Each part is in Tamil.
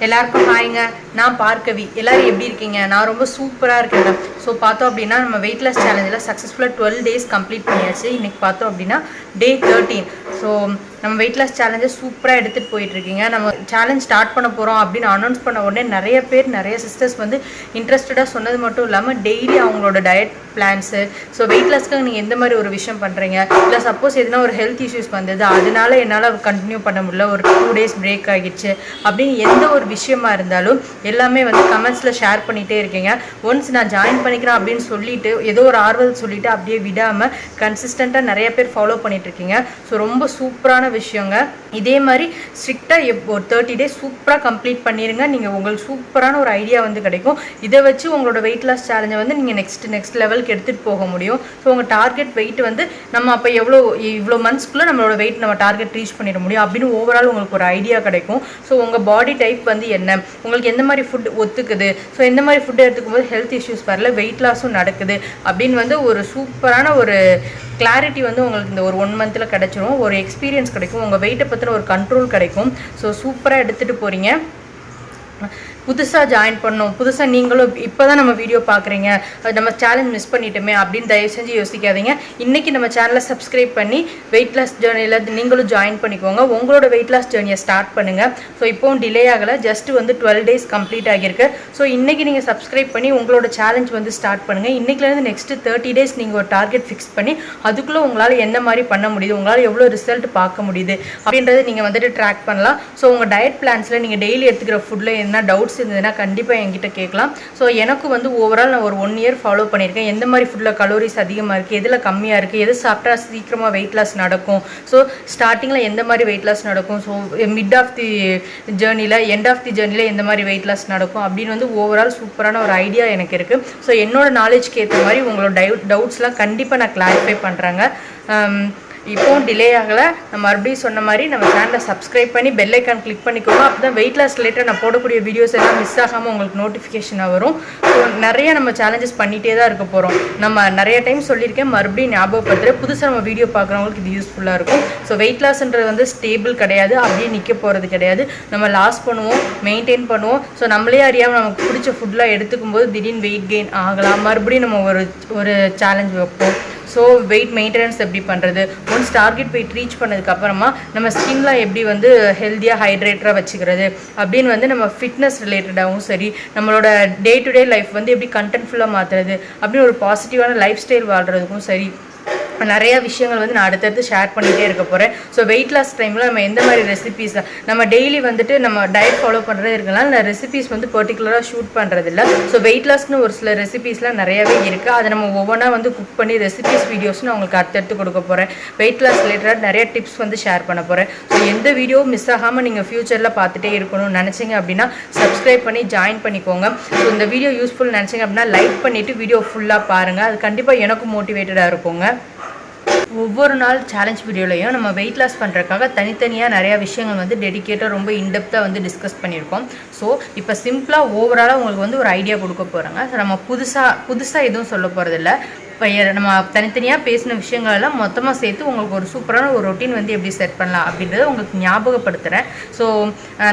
எல்லாருக்கும் ஹாய்ங்க. நான் பார்க்கவி. எல்லாரும் எப்படி இருக்கீங்க? நான் ரொம்ப சூப்பராக இருக்கேன். ஸோ பார்த்தோம் அப்படின்னா நம்ம வெயிட்லெஸ் சேலஞ்சில் சக்ஸஸ்ஃபுல்லாக 12 days கம்ப்ளீட் பண்ணியாச்சு. இன்றைக்கி பார்த்தோம் அப்படின்னா டே 13. ஸோ நம்ம வெயிட்லெஸ் சேலஞ்சை சூப்பராக எடுத்துகிட்டு போயிட்டுருக்கீங்க. நம்ம சேலஞ்ச் ஸ்டார்ட் பண்ண போகிறோம் அப்படின்னு அனௌன்ஸ் பண்ண உடனே நிறைய சிஸ்டர்ஸ் வந்து இன்ட்ரெஸ்டடாக சொன்னது மட்டும் இல்லாமல் டெய்லி அவங்களோட டயட் பிளான்ஸு, ஸோ வெயிட்லெஸ்க்கு நீங்கள் எந்த மாதிரி ஒரு விஷயம் பண்ணுறீங்க, இல்லை சப்போஸ் எதுனா ஒரு ஹெல்த் இஷ்யூஸ் வந்தது அதனால என்னால் கண்டினியூ பண்ண முடியல, ஒரு 2 days பிரேக் ஆகிடுச்சு அப்படின்னு எந்த ஒரு விஷயமா இருந்தாலும் எல்லாமே வந்து கமெண்ட்ஸில் ஷேர் பண்ணிகிட்டே இருக்கீங்க. ஒன்ஸ் நான் ஜாயின் பண்ணிக்கிறேன் அப்படின்னு சொல்லிட்டு ஏதோ ஒரு ஆர்வத்தை சொல்லிவிட்டு அப்படியே விடாமல் கன்சிஸ்டண்ட்டாக நிறைய பேர் ஃபாலோ பண்ணிகிட்ருக்கீங்க. ஸோ ரொம்ப சூப்பரான விஷயங்க. இதே மாதிரி ஸ்ட்ரிக்டாக ஒரு 30 days சூப்பராக கம்ப்ளீட் பண்ணிடுங்க. நீங்கள் உங்களுக்கு சூப்பரான ஒரு ஐடியா வந்து கிடைக்கும். இதை வச்சு உங்களோட வெயிட் லாஸ் சேலஞ்சை வந்து நீங்கள் நெக்ஸ்ட் லெவலுக்கு எடுத்துகிட்டு போக முடியும். ஸோ உங்கள் டார்கெட் வெயிட் வந்து நம்ம அப்போ இவ்வளோ மந்த்ஸ்க்குள்ளே நம்மளோட வெயிட் நம்ம டார்கெட் ரீச் பண்ணிட முடியும் அப்படின்னு ஓவரால் உங்களுக்கு ஒரு ஐடியா கிடைக்கும். ஸோ உங்கள் பாடி டைப் வந்து என்ன, உங்களுக்கு எந்த மாதிரி ஃபுட் ஒத்துக்குது, ஸோ எந்த மாதிரி ஃபுட் எடுத்துக்கும் போது ஹெல்த் இஷ்யூஸ் வரல, வெயிட் லாஸும் நடக்குது அப்படின்னு வந்து ஒரு சூப்பரான ஒரு கிளாரிட்டி வந்து உங்களுக்கு இந்த ஒரு 1 monthல கிடைச்சிரும். ஒரு எக்ஸ்பீரியன்ஸ் கிடைக்கும், உங்கள் வெயிட்டை பற்றின ஒரு கண்ட்ரோல் கிடைக்கும். ஸோ சூப்பராக எடுத்துகிட்டு போகிறீங்க. புதுசாக ஜாயின் பண்ணணும், புதுசாக நீங்களும் இப்போ தான் நம்ம வீடியோ பார்க்குறீங்க, நம்ம சேலஞ்ச் மிஸ் பண்ணிட்டோமே அப்படின்னு தயவு செஞ்சு யோசிக்காதீங்க. இன்றைக்கி நம்ம சேனலை சப்ஸ்கிரைப் பண்ணி வெயிட் லாஸ் ஜேர்னியில் நீங்களும் ஜாயின் பண்ணிக்கோங்க. உங்களோட வெயிட் லாஸ் ஜேர்னியை ஸ்டார்ட் பண்ணுங்கள். ஸோ இப்போவும் டிலே ஆகலை, ஜஸ்ட் வந்து 12 days கம்ப்ளீட் ஆகியிருக்கு. ஸோ இன்றைக்கி நீங்கள் சப்ஸ்கிரைப் பண்ணி உங்களோட சேலஞ்ச் வந்து ஸ்டார்ட் பண்ணுங்கள். இன்றைக்கிலேருந்து நெக்ஸ்ட்டு 30 days நீங்கள் ஒரு டார்கெட் ஃபிக்ஸ் பண்ணி அதுக்குள்ளே உங்களால் எந்த மாதிரி பண்ண முடியுது, உங்களால் எவ்வளோ ரிசல்ட் பார்க்க முடியுது அப்படின்றத நீங்கள் வந்துட்டு ட்ராக் பண்ணலாம். ஸோ உங்கள் டயட் பிளான்ஸில் நீங்கள் டெய்லி எடுத்துக்கிற ஃபுட்டில் என்ன டவுட்ஸ் இருந்ததுன்னா கண்டிப்பாக என்கிட்ட கேட்கலாம். ஸோ எனக்கு வந்து ஓவரால் நான் ஒரு 1 year ஃபாலோ பண்ணியிருக்கேன். எந்த மாதிரி ஃபுட்டில் கலோரிஸ் அதிகமாக இருக்குது, எதில் கம்மியாக இருக்குது, எது சாப்பிட்டா சீக்கிரமாக வெயிட் லாஸ் நடக்கும், ஸோ ஸ்டார்டிங்கில் எந்த மாதிரி வெயிட் லாஸ் நடக்கும், ஸோ மிட் ஆஃப் தி ஜேர்னியில் எண்ட் ஆஃப் தி ஜேர்னியில் எந்த மாதிரி வெயிட் லாஸ் நடக்கும் அப்படின்னு வந்து ஓவரால் சூப்பரான ஒரு ஐடியா எனக்கு இருக்குது. ஸோ என்னோட நாலேஜ்க்கு ஏற்ற மாதிரி உங்களோட டவுட்ஸ்லாம் கண்டிப்பாக நான் கிளாரிஃபை பண்ணுறேங்க. இப்போவும் டிலே ஆகலை. நான் மறுபடியும் சொன்ன மாதிரி நம்ம சேனலை சப்ஸ்கிரைப் பண்ணி பெல் ஐக்கான் கிளிக் பண்ணிக்கோங்க. அப்போ தான் வெயிட் லாஸ் ரிலேட்டட் நான் போடக்கூடிய வீடியோஸ் எல்லாம் மிஸ் ஆகாமல் உங்களுக்கு நோட்டிஃபிகேஷனாக வரும். ஸோ நிறைய நம்ம சேலஞ்சஸ் பண்ணிகிட்டே தான் இருக்க போகிறோம். நம்ம நிறைய டைம் சொல்லியிருக்கேன், மறுபடியும் ஞாபகப்படுத்துகிறேன். புதுசாக நம்ம வீடியோ பார்க்குறவங்களுக்கு இது யூஸ்ஃபுல்லாக இருக்கும். ஸோ வெயிட் லாஸ்ன்றது வந்து ஸ்டேபிள் கிடையாது, அப்படியே நிற்க போகிறது கிடையாது. நம்ம லாஸ் பண்ணுவோம், மெயின்டைன் பண்ணுவோம். ஸோ நம்மளே அறியாமல் நமக்கு பிடிச்ச ஃபுட்லாம் எடுத்துக்கும் போது திடீர்னு வெயிட் கெயின் ஆகலாம். மறுபடியும் நம்ம ஒரு சேலஞ்ச் வைப்போம். ஸோ வெயிட் மெயின்டெனன்ஸ் எப்படி பண்ணுறது, ஒன்ஸ் டார்கெட் வெயிட் ரீச் பண்ணதுக்கப்புறமா நம்ம ஸ்கின்லாம் எப்படி வந்து ஹெல்த்தியாக ஹைட்ரேட்டராக வச்சுக்கிறது அப்படின்னு வந்து நம்ம ஃபிட்னஸ் ரிலேட்டடாகவும் சரி, நம்மளோட டே டு டே லைஃப் வந்து எப்படி கண்டென்ட்ஃபுல்லாக மாற்றுறது அப்படின்னு ஒரு பாசிட்டிவான லைஃப் ஸ்டைல் வாழ்கிறதுக்கும் சரி, நிறையா விஷயங்கள் வந்து நான் அடுத்தடுத்து ஷேர் பண்ணிகிட்டே இருக்க போகிறேன். ஸோ வெயிட் லாஸ் டைமில் நம்ம எந்த மாதிரி ரெசிபீஸ் நம்ம டெய்லி வந்துட்டு நம்ம டயட் ஃபாலோ பண்ணுறது இருக்கலாம், நான் ரெசிபீஸ் வந்து பர்டிகுலராக ஷூட் பண்ணுறதில்ல. ஸோ வெயிட் லாஸ்னு ஒரு சில ரெசிபீஸ்லாம் நிறையாவே இருக்குது. அதை நம்ம ஒவ்வொன்றா வந்து குக் பண்ணி ரெசிபீஸ் வீடியோஸ் நான் உங்களுக்கு அடுத்தடுத்து கொடுக்க போகிறேன். வெயிட் லாஸ் ரிலேட்டடாக நிறைய டிப்ஸ் வந்து ஷேர் பண்ண போகிறேன். ஸோ எந்த வீடியோ மிஸ் ஆகாமல் நீங்கள் ஃப்யூச்சரில் பார்த்துட்டே இருக்கணும்னு நினச்சிங்க அப்படின்னா சப்ஸ்கிரைப் பண்ணி ஜாயின் பண்ணிக்கோங்க. ஸோ இந்த வீடியோ யூஸ்ஃபுல் நினச்சிங்க அப்படின்னா லைக் பண்ணிவிட்டு வீடியோ ஃபுல்லாக பாருங்கள். அது கண்டிப்பாக எனக்கும் மோட்டிவேட்டடாக இருக்குங்க. ஒவ்வொரு நாள் சேலஞ்ச் வீடியோலையும் நம்ம வெயிட் லாஸ் பண்ணுறதுக்காக தனித்தனியாக நிறையா விஷயங்கள் வந்து டெடிக்கேட்டாக ரொம்ப இன்டெப்த்தாக வந்து டிஸ்கஸ் பண்ணியிருக்கோம். ஸோ இப்போ சிம்பிளாக ஓவராலாக உங்களுக்கு வந்து ஒரு ஐடியா கொடுக்க போகிறாங்க. ஸோ நம்ம புதுசாக எதுவும் சொல்ல போகிறதில்ல. இப்போ நம்ம தனித்தனியாக பேசின விஷயங்கள் எல்லாம் மொத்தமாக சேர்த்து உங்களுக்கு ஒரு சூப்பரான ஒரு ரொட்டீன் வந்து எப்படி செட் பண்ணலாம் அப்படின்றத உங்களுக்கு ஞாபகப்படுத்துகிறேன். ஸோ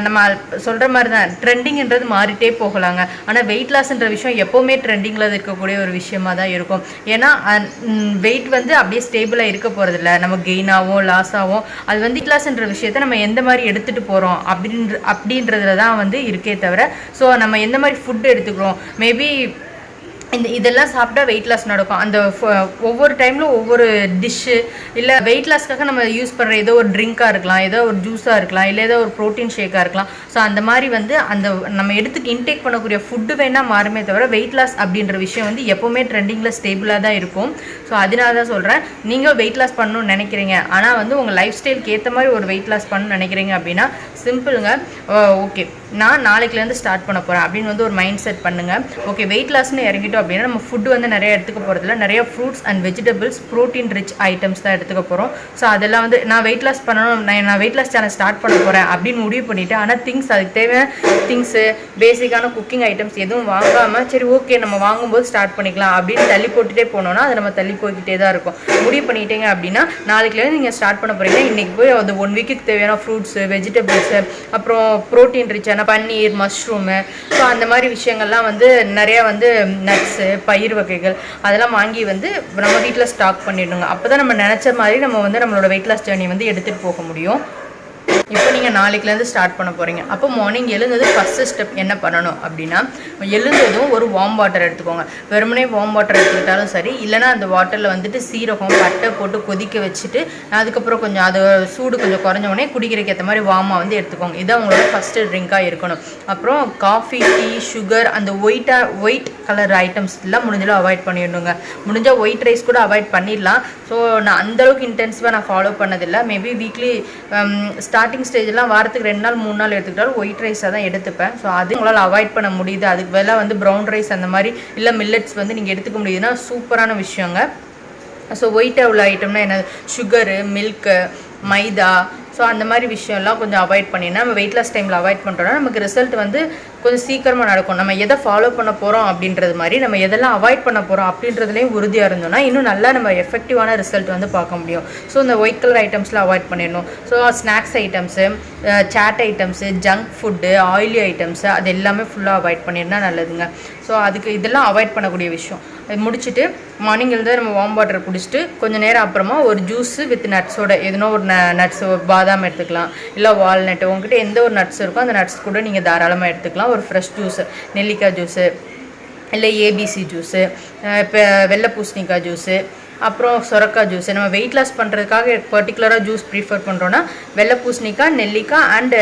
நம்ம சொல்கிற மாதிரி தான் ட்ரெண்டிங்ன்றது மாறிட்டே போகலாங்க. ஆனால் வெயிட் லாஸ்ன்ற விஷயம் எப்போவுமே ட்ரெண்டிங்கில் இருக்கக்கூடிய ஒரு விஷயமாக தான் இருக்கும். ஏன்னா வெயிட் வந்து அப்படியே ஸ்டேபிளாக இருக்க போகிறதில்ல, நம்ம கெயினாகவும் லாஸாகவும் அது வந்து வெயிட் லாஸ்ன்ற விஷயத்தை நம்ம எந்த மாதிரி எடுத்துகிட்டு போகிறோம் அப்படின்றதுல தான் வந்து இருக்கே தவிர, ஸோ நம்ம எந்த மாதிரி ஃபுட் எடுத்துக்கிறோம், மேபி இதெல்லாம் சாப்பிட்டா வெயிட் லாஸ் நடக்கும். அந்த ஒவ்வொரு டைமில் ஒவ்வொரு டிஷ்ஷு இல்லை வெயிட் லாஸ்க்காக நம்ம யூஸ் பண்ணுற ஏதோ ஒரு ட்ரிங்காக இருக்கலாம், ஏதோ ஒரு ஜூஸாக இருக்கலாம், இல்லை ஏதோ ஒரு ப்ரோட்டீன் ஷேக்காக இருக்கலாம். ஸோ அந்த மாதிரி வந்து அந்த நம்ம இன்டேக் பண்ணக்கூடிய ஃபுட்டு வேணால் மாறுமே தவிர வெயிட் லாஸ் அப்படின்ற விஷயம் வந்து எப்போவுமே ட்ரெண்டிங்கில் ஸ்டேபிளாக தான் இருக்கும். ஸோ அதனால தான் சொல்கிறேன், நீங்கள் வெயிட் லாஸ் பண்ணணும்னு நினைக்கிறீங்க, ஆனால் வந்து உங்கள் லைஃப் ஸ்டைலுக்கு ஏற்ற மாதிரி ஒரு வெயிட் லாஸ் பண்ணணும்னு நினைக்கிறீங்க அப்படின்னா சிம்பிளுங்க. ஓகே, நான் நாளைக்குலேருந்து ஸ்டார்ட் பண்ண போகிறேன் அப்படின்னு வந்து ஒரு மைண்ட் செட் பண்ணுங்கள். ஓகே, வெயிட் லாஸ்ன்னு இறங்கிட்டோம் அப்படின்னா நம்ம ஃபுட்டு வந்து நிறைய எடுத்துக்க போகிறதில்ல, நிறைய fruits and vegetables, protein rich items தான் எடுத்துக்க போகிறோம். ஸோ அதெல்லாம் வந்து நான் வெயிட் லாஸ் பண்ணணும், நான் வெயிட் லாஸ் சேனல் ஸ்டார்ட் பண்ண போகிறேன் அப்படின்னு முடிவு பண்ணிவிட்டு, ஆனால் அதுக்கு தேவையான திங்ஸு பேசிக்கான குக்கிங் ஐட்டம்ஸ் எதுவும் வாங்காமல் சரி ஓகே நம்ம வாங்கும்போது ஸ்டார்ட் பண்ணிக்கலாம் அப்படின்னு தள்ளி போட்டுகிட்டே போனோன்னா அது நம்ம தள்ளி போய்கிட்டே தான் இருக்கும். முடிவு பண்ணிட்டீங்க அப்படின்னா நாளைக்குலேருந்து நீங்கள் ஸ்டார்ட் பண்ண போகிறீங்கன்னா இன்றைக்கி போய் அது 1 வீக்குக்கு தேவையான ஃப்ரூட்ஸு வெஜிடபிள்ஸு அப்புறம் ப்ரோட்டீன் ரிச்சான ஹெல்த்தியான பன்னீர், மஷ்ரூமு, ஸோ அந்த மாதிரி விஷயங்கள்லாம் வந்து நிறையா வந்து நட்ஸு, பயிர் வகைகள் அதெல்லாம் வாங்கி வந்து நம்ம வீட்டில் ஸ்டாக் பண்ணிடணுங்க. அப்போ தான் நம்ம நினச்ச மாதிரி நம்ம வந்து நம்மளோட வெயிட் லாஸ் ஜர்னி வந்து எடுத்துகிட்டு போக முடியும். இப்போ நீங்கள் நாளைக்குலேருந்து ஸ்டார்ட் பண்ண போகிறீங்க. அப்போ மார்னிங் எழுந்தது ஃபஸ்ட்டு ஸ்டெப் என்ன பண்ணணும் அப்படின்னா, எழுந்ததும் ஒரு வார்ம் வாட்டர் எடுத்துக்கோங்க. வெறுமனே வார்ம் வாட்டர் எடுத்துக்கிட்டாலும் சரி, இல்லைனா அந்த வாட்டரில் வந்துட்டு சீரகம், பட்டை போட்டு கொதிக்க வச்சுட்டு அதுக்கப்புறம் கொஞ்சம் அது சூடு கொஞ்சம் குறைஞ்ச உடனே குடிக்கிறதுக்கு ஏற்ற மாதிரி வார்மாக வந்து எடுத்துக்கோங்க. இதான் உங்களோட ஃபஸ்ட்டு ட்ரிங்காக இருக்கணும். அப்புறம் காஃபி, டீ, சுகர், அந்த ஒயிட் கலர் ஐட்டம்ஸ் எல்லாம் முடிஞ்சாலும் அவாய்ட் பண்ணிடணுங்க. முடிஞ்சால் ஒயிட் ரைஸ் கூட அவாய்ட் பண்ணிடலாம். ஸோ நான் அந்தளவுக்கு இன்டென்சிவாக நான் ஃபாலோ பண்ணதில்லை. மேபி வீக்லி ஸ்டார்டிங் ஸ்டேஜ்லாம் வாரத்துக்கு 2 நாள் 3 நாள் எடுத்துக்கிட்டாலும் ஒயிட் ரைஸாக தான் எடுத்துப்பேன். ஸோ அது உங்களால் அவாய்ட் பண்ண முடியுது. அதுக்கு பதிலாக வந்து ப்ரௌன் ரைஸ் அந்த மாதிரி இல்லை மில்லட்ஸ் வந்து நீங்கள் எடுத்துக்க முடியுதுன்னா சூப்பரான விஷயங்க. ஸோ ஒயிட்டாக உள்ள ஐட்டம்னா என்ன, சுகரு, மில்க்கு, மைதா, ஸோ அந்த மாதிரி விஷயம்லாம் கொஞ்சம் அவாய்ட் பண்ணினா நம்ம வெயிட் லாஸ் டைமில் அவாய்ட் பண்ணுறோன்னா நமக்கு ரிசல்ட் வந்து கொஞ்சம் சீக்கிரமாக நடக்கும். நம்ம எதை ஃபாலோ பண்ண போகிறோம் அப்படின்றது மாதிரி நம்ம எதெல்லாம் அவாய்ட் பண்ண போகிறோம் அப்படின்றதுலேயும் உறுதியாக இருந்தோம்னா இன்னும் நல்லா நம்ம எஃபெக்டிவான ரிசல்ட் வந்து பார்க்க முடியும். ஸோ இந்த ஒயிட் கலர் ஐட்டம்ஸ்லாம் அவாய்ட் பண்ணிடணும். So snacks items, chat items, junk food, oily items அது எல்லாமே ஃபுல்லாக அவாய்ட் பண்ணியிருந்தால் நல்லதுங்க. ஸோ அதுக்கு இதெல்லாம் அவாய்ட் பண்ணக்கூடிய விஷயம். அது முடிச்சுட்டு மார்னிங் எழுந்து நம்ம வார்ம் வாட்டர் குடிச்சிட்டு கொஞ்சம் நேரம் அப்புறமா ஒரு ஜூஸு வித் நட்ஸோட எதுனா ஒரு நட்ஸ், பாதாம் எடுத்துக்கலாம், இல்லை வால்நட்டு, உங்ககிட்ட எந்த ஒரு நட்ஸ் இருக்கோ அந்த நட்ஸ் கூட நீங்கள் தாராளமாக எடுத்துக்கலாம். ஒரு ஃப்ரெஷ் ஜூஸு, நெல்லிக்காய் ஜூஸு, இல்லை ஏபிசி ஜூஸு, இப்போ வெள்ளை பூசணிக்காய் ஜூஸு, அப்புறம் சொரக்காய் ஜூஸ். நம்ம வெயிட் லாஸ் பண்ணுறதுக்காக பர்டிகுலராக ஜூஸ் ப்ரிஃபர் பண்ணுறோன்னா வெள்ளை பூசணிக்காய், நெல்லிக்காய் அண்ட்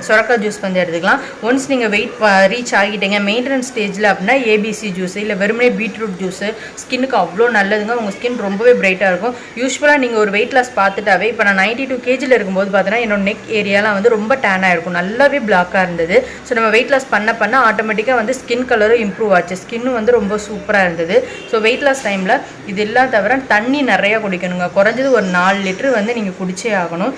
சொரக்காய் ஜூஸ் வந்து எடுத்துக்கலாம். ஒன்ஸ் நீங்கள் வெயிட் ரீச் ஆகிட்டீங்க மெயின்டெனன்ஸ் ஸ்டேஜில் அப்படின்னா ஏபிசி ஜூஸ் இல்லை வெறுமனே பீட்ரூட் ஜூஸு ஸ்கின்னுக்கு அவ்வளோ நல்லதுங்க. உங்கள் ஸ்கின் ரொம்பவே பிரைட்டாக இருக்கும். யூஸ்வலாக நீங்கள் ஒரு வெயிட் லாஸ் பார்த்துட்டாவே இப்போ நான் 92 kg இருக்கும்போது பார்த்தீங்கன்னா என்னோட நெக் ஏரியாலாம் வந்து ரொம்ப டேனாக இருக்கும், நல்லாவே பிளாக்காக இருந்தது. ஸோ நம்ம வெயிட் லாஸ் பண்ண ஆட்டோமேட்டிக்காக வந்து ஸ்கின் கலரும் இம்ப்ரூவ் ஆச்சு, ஸ்கின்னும் வந்து ரொம்ப சூப்பராக இருந்தது. ஸோ வெயிட் லாஸ் டைமில் இது எல்லாம் தவிர தண்ணி நிறையா குடிக்கணுங்க. குறைஞ்சது ஒரு 4 லிட்டர் வந்து நீங்கள் குடிச்சே ஆகணும்.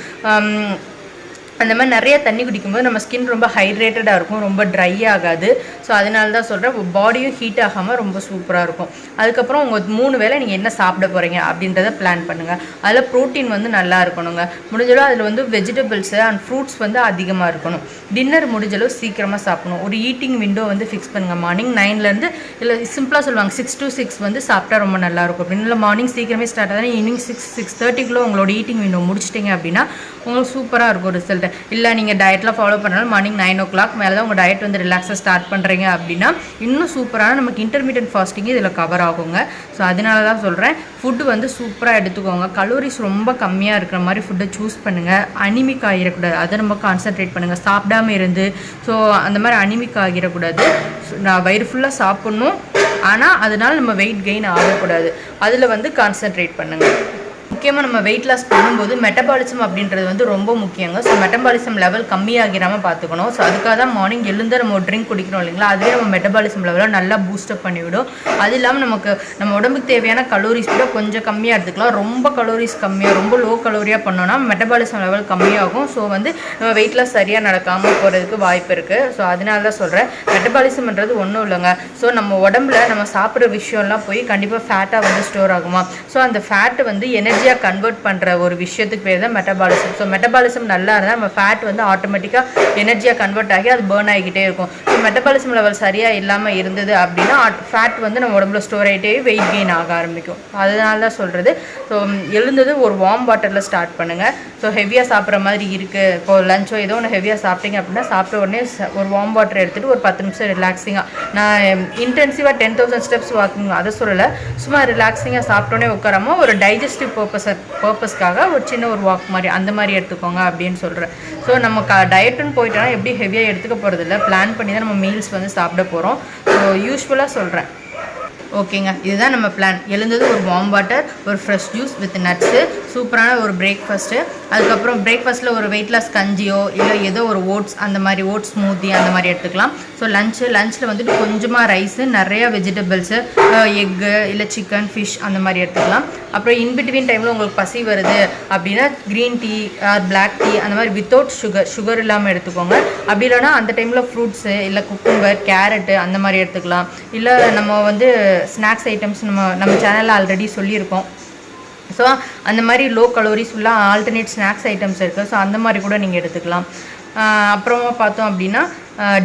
அந்த மாதிரி நிறைய தண்ணி குடிக்கும்போது நம்ம ஸ்கின் ரொம்ப ஹைட்ரேட்டடாக இருக்கும், ரொம்ப ட்ரை ஆகாது. ஸோ அதனால தான் சொல்கிறேன், பாடியும் ஹீட் ஆகாமல் ரொம்ப சூப்பராக இருக்கும். அதுக்கப்புறம் உங்கள் 3 வேளை நீங்கள் என்ன சாப்பிட போகிறீங்க அப்படின்றத பிளான் பண்ணுங்கள். அதில் ப்ரோட்டீன் வந்து நல்லா இருக்கணுங்க. முடிஞ்சளவு அதில் வந்து வெஜிடபிள்ஸு அண்ட் ஃப்ரூட்ஸ் வந்து அதிகமாக இருக்கணும். டின்னர் முடிஞ்சளவு சீக்கிரமாக சாப்பிடணும். ஒரு ஈட்டிங் விண்டோ வந்து ஃபிக்ஸ் பண்ணுங்கள். மார்னிங் 9லேருந்து இல்லை சிம்பிளாக சொல்லுவாங்க 6 to 6 வந்து சாப்பிட்டா ரொம்ப நல்லாயிருக்கும் அப்படின்னு. இல்லை மார்னிங் சீக்கிரமே ஸ்டார்ட் ஆகுதுன்னா ஈவினிங் 6-6:30 உங்களோட ஈட்டிங் விண்டோ முடிச்சிட்டிங்க அப்படின்னா உங்களுக்கு சூப்பராக இருக்கும் ரிசல்ட். இல்லை நீங்கள் டயட்லாம் ஃபாலோ பண்ணாலும் மார்னிங் 9 o'clock மேலே தான் உங்கள் டயட் வந்து ரிலாக்ஸாக ஸ்டார்ட் பண்ணுறீங்க அப்படின்னா இன்னும் சூப்பரான நமக்கு இன்டர்மீடியன்ட் ஃபாஸ்டிங் இதில் கவர் ஆகுங்க. ஸோ அதனால தான் சொல்கிறேன், ஃபுட்டு வந்து சூப்பராக எடுத்துக்கோங்க. கலோரிஸ் ரொம்ப கம்மியாக இருக்கிற மாதிரி ஃபுட்டை சூஸ் பண்ணுங்கள். அனிமிக் ஆகிடக்கூடாது, அதை நம்ம கான்சன்ட்ரேட் பண்ணுங்கள். சாப்பிடாமல் இருந்து ஸோ அந்த மாதிரி அனிமிக் ஆகிடக்கூடாது. நான் வயிறு ஃபுல்லாக சாப்பிட்ணும், ஆனால் அதனால் நம்ம வெயிட் கெயின் ஆகக்கூடாது. அதில் வந்து கான்சன்ட்ரேட் பண்ணுங்கள். முக்கியமாக நம்ம வெயிட் லாஸ் பண்ணும்போது மெட்டபாலிசம் அப்படின்றது வந்து ரொம்ப முக்கியங்க. ஸோ மெட்டபாலிசம் லெவல் கம்மியாகிராமல் பார்த்துக்கணும். ஸோ அதுக்காக தான் மார்னிங் எழுந்து நம்ம ஒரு ட்ரிங்க் குடிக்கிறோம் இல்லைங்களா, அதுவே நம்ம மெட்டபாலிசம் லெவலை நல்லா பூஸ்டப் பண்ணிவிடும். அது இல்லாமல் நமக்கு நம்ம உடம்புக்கு தேவையான கலோரிஸ் கூட கொஞ்சம் கம்மியாக எடுத்துக்கலாம். ரொம்ப கலோரிஸ் கம்மியாக ரொம்ப லோ கலோரியாக பண்ணோன்னா மெட்டபாலிசம் லெவல் கம்மியாகும். ஸோ வந்து நம்ம வெயிட் லாஸ் சரியாக நடக்காமல் போகிறதுக்கு வாய்ப்பு இருக்குது. ஸோ அதனால தான் சொல்கிறேன், மெட்டபாலிசம்ன்றது ஒன்றும் இல்லைங்க. ஸோ நம்ம உடம்புல நம்ம சாப்பிட்ற விஷயம்லாம் போய் கண்டிப்பாக ஃபேட்டாக வந்து ஸ்டோர் ஆகுமா. ஸோ அந்த ஃபேட்டு வந்து எனர்ஜியாக கன்வெர்ட் பண்ணுற ஒரு விஷயத்துக்கு பேர் தான் மெட்டபாலிசம். ஸோ மெட்டபாலிசம் நல்லா இருந்தால் நம்ம ஃபேட் வந்து ஆட்டோமேட்டிக்காக எனர்ஜியாக கன்வெர்ட் ஆகி அது பேர்ன் ஆகிக்கிட்டே இருக்கும். ஸோ மெட்டபாலிசம் லெவல் சரியாக இல்லாமல் இருந்தது அப்படின்னா ஃபேட் வந்து நம்ம உடம்புல ஸ்டோர் ஆகிட்டே வெயிட் கெயின் ஆக ஆரம்பிக்கும். அதனால தான் சொல்கிறது. ஸோ எழுந்தது ஒரு வார்ம் வாட்டரில் ஸ்டார்ட் பண்ணுங்கள். ஸோ ஹெவியாக சாப்பிட்ற மாதிரி இருக்குது, இப்போது லஞ்சோ ஏதோ ஒன்று ஹெவியாக சாப்பிட்டீங்க அப்படின்னா சாப்பிட்ட உடனே ஒரு வார்ம் வாட்டர் எடுத்துகிட்டு ஒரு 10 நிமிஷம் ரிலாக்ஸிங்காக, நான் இன்டென்சிவாக 10,000 steps வாக்கிங் அதை சொல்லலை, சும்மா ரிலாக்ஸிங்காக சாப்பிட்டோன்னே உட்காராமல் ஒரு டைஜஸ்டிவ் பர்பஸ்க்காக ஒரு சின்ன ஒரு வாக் மாதிரி அந்த மாதிரி எடுத்துக்கோங்க அப்படின்னு சொல்கிறேன். ஸோ நம்ம டயட்டுன்னு போயிட்டோன்னா எப்படி ஹெவியாக எடுத்துக்க போகிறதில்ல, பிளான் பண்ணி தான் நம்ம மீல்ஸ் வந்து சாப்பிட போகிறோம். ஸோ யூஸ்ஃபுல்லாக சொல்கிறேன். ஓகேங்க, இதுதான் நம்ம பிளான். எழுந்தது ஒரு வார்ம் வாட்டர், ஒரு ஃப்ரெஷ் ஜூஸ் வித் நட்ஸு, சூப்பரான ஒரு பிரேக்ஃபாஸ்ட்டு. அதுக்கப்புறம் பிரேக்ஃபாஸ்ட்டில் ஒரு வெயிட் லாஸ் கஞ்சியோ இல்லை ஏதோ ஒரு ஓட்ஸ், அந்த மாதிரி ஓட்ஸ் ஸ்மூத்தி அந்த மாதிரி எடுத்துக்கலாம். ஸோ லஞ்சில் வந்துட்டு கொஞ்சமாக ரைஸு, நிறையா வெஜிடபிள்ஸு, எக்கு இல்லை சிக்கன், ஃபிஷ் அந்த மாதிரி எடுத்துக்கலாம். அப்புறம் இன்பிட்வீன் டைமில் உங்களுக்கு பசி வருது அப்படின்னா green tea or black tea அந்த மாதிரி வித்தவுட் சுகர் இல்லாமல் எடுத்துக்கோங்க. அப்படி இல்லைனா அந்த டைமில் ஃப்ரூட்ஸு இல்லை குக்கும்பர், கேரட்டு அந்த மாதிரி எடுத்துக்கலாம். இல்லை நம்ம வந்து ஸ்நாக்ஸ் ஐட்டம்ஸ் நம்ம சேனலில் ஆல்ரெடி சொல்லியிருக்கோம். ஸோ அந்த மாதிரி லோ கலோரிஸ் ஃபுல்லாக ஆல்டர்னேட் ஸ்நாக்ஸ் ஐட்டம்ஸ் இருக்குது. ஸோ அந்த மாதிரி கூட நீங்கள் எடுத்துக்கலாம். அப்புறமா பார்த்தோம் அப்படின்னா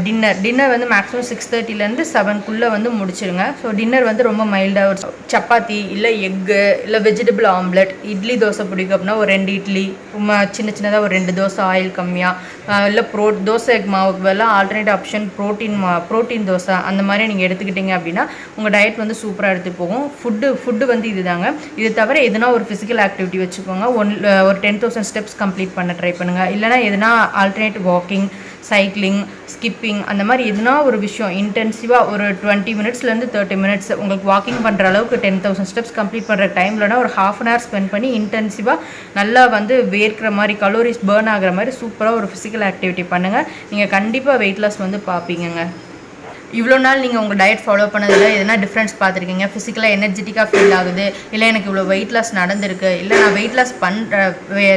டின்னர் வந்து மேக்ஸிமம் 6:30லேருந்து 7க்குள்ளே வந்து முடிச்சிடுங்க. ஸோ டின்னர் வந்து ரொம்ப மைல்டாக ஒரு சப்பாத்தி இல்லை எக்கு இல்லை வெஜிடபிள் ஆம்லெட், இட்லி தோசை பிடிக்கும் அப்படின்னா ஒரு 2 இட்லி, சின்னதாக ஒரு 2 தோசை ஆயில் கம்மியாக, இல்லை தோசை மாவுக்கு வேலை ஆல்டர்னேட் ஆப்ஷன் ப்ரோட்டீன் தோசை அந்த மாதிரி நீங்கள் எடுத்துக்கிட்டிங்க அப்படின்னா உங்கள் டயட் வந்து சூப்பராக எடுத்து போகும். ஃபுட்டு வந்து இதுதாங்க. இது தவிர எதுனா ஒரு ஃபிசிக்கல் ஆக்டிவிட்டி வச்சுக்கோங்க. ஒரு 10,000 ஸ்டெப்ஸ் கம்ப்ளீட் பண்ண ட்ரை பண்ணுங்கள். இல்லைனா எதுனா ஆல்டர்னேட் வாக்கிங், சைக்கிளிங், ஸ்கிப்பிங் அந்த மாதிரி எதுனா ஒரு விஷயம் இன்டென்சிவாக ஒரு 20 மினிட்ஸ்லேருந்து 30 மினிட்ஸ் உங்களுக்கு வாக்கிங் பண்ணுற அளவுக்கு 10,000 ஸ்டெப்ஸ் கம்ப்ளீட் பண்ணுற டைம்லனா ஒரு ½ அன் ஹவர் ஸ்பெண்ட் பண்ணி இன்டென்சிவாக நல்லா வந்து வேர்க்கிற மாதிரி கலோரிஸ் பர்ன் ஆகிற மாதிரி சூப்பராக ஒரு ஃபிசிக்கல் ஆக்டிவிட்டி பண்ணுங்கள். நீங்கள் கண்டிப்பாக வெயிட் லாஸ் வந்து பார்ப்பீங்கங்க. இவ்வளோ நாள் நீங்கள் உங்கள் டயட் ஃபாலோ பண்ணதில்லை, எதனா டிஃப்ரென்ஸ் பார்த்துருக்கீங்க, ஃபிசிக்கலாக எனர்ஜெட்டிக்காக ஃபீல் ஆகுது, இல்லை எனக்கு இவ்வளோ வெயிட் லாஸ் நடந்திருக்கு, இல்லை நான் வெயிட் லாஸ்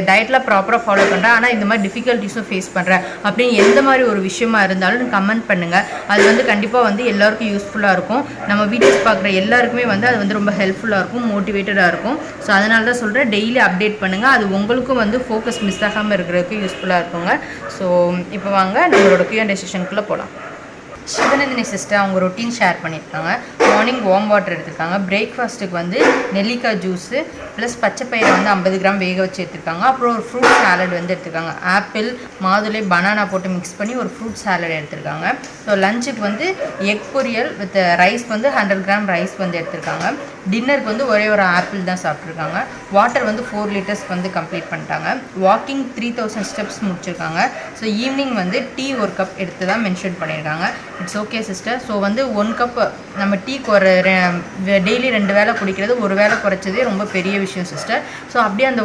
டயட்டில் ப்ராப்பராக ஃபாலோ பண்ணுறேன் ஆனால் இந்த மாதிரி டிஃபிகல்ட்டிஸும் ஃபேஸ் பண்ணுறேன் அப்படின்னு எந்த மாதிரி ஒரு விஷயமா இருந்தாலும் கமெண்ட் பண்ணுங்கள். அது வந்து கண்டிப்பாக வந்து எல்லாருக்கும் யூஸ்ஃபுல்லாக இருக்கும். நம்ம வீடியோஸ் பார்க்குற எல்லாருக்குமே வந்து அது வந்து ரொம்ப ஹெல்ப்ஃபுல்லாக இருக்கும், மோட்டிவேட்டடாக இருக்கும். ஸோ அதனால தான் சொல்கிறேன், டெய்லி அப்டேட் பண்ணுங்கள். அது உங்களுக்கும் வந்து ஃபோக்கஸ் மிஸ் ஆகாமல் இருக்கிறதுக்கு யூஸ்ஃபுல்லாக இருக்குங்க. ஸோ இப்போ வாங்க நம்மளோட Q&A செஷனுக்குள்ளே போகலாம். சிவநந்தினி சிஸ்டர் அவங்க ரொட்டீன் ஷேர் பண்ணியிருக்காங்க. மார்னிங் வார்ம் வாட்டர் எடுத்துருக்காங்க. பிரேக்ஃபாஸ்ட்டுக்கு வந்து நெல்லிக்காய் ஜூஸு ப்ளஸ் பச்சைப்பயிரை வந்து 50 கிராம் வேக வச்சு எடுத்துருக்காங்க. அப்புறம் ஒரு ஃப்ரூட் சாலட் வந்து எடுத்துருக்காங்க. ஆப்பிள், மாதுளை, பனானா போட்டு மிக்ஸ் பண்ணி ஒரு ஃப்ரூட் சாலட் எடுத்துருக்காங்க. ஸோ லஞ்சுக்கு வந்து எக் பொரியல் வித் ரைஸ் வந்து 100 கிராம் ரைஸ் வந்து எடுத்துருக்காங்க. டின்னருக்கு வந்து ஒரே ஒரு ஆப்பிள் தான் சாப்பிட்ருக்காங்க. வாட்டர் வந்து 4 லிட்டர்ஸ் வந்து கம்ப்ளீட் பண்ணிட்டாங்க. வாக்கிங் 3000 ஸ்டெப்ஸ் முடிச்சிருக்காங்க. ஸோ ஈவினிங் வந்து டீ ஒரு கப் எடுத்து தான் மென்ஷன் பண்ணியிருக்காங்க. It's okay sister. ஸோ வந்து 1 கப் நம்ம டீ டெய்லி 2 வேளை குடிக்கிறது, ஒரு வேளை குறைச்சதே ரொம்ப பெரிய விஷயம் சிஸ்டர். ஸோ அப்படியே அந்த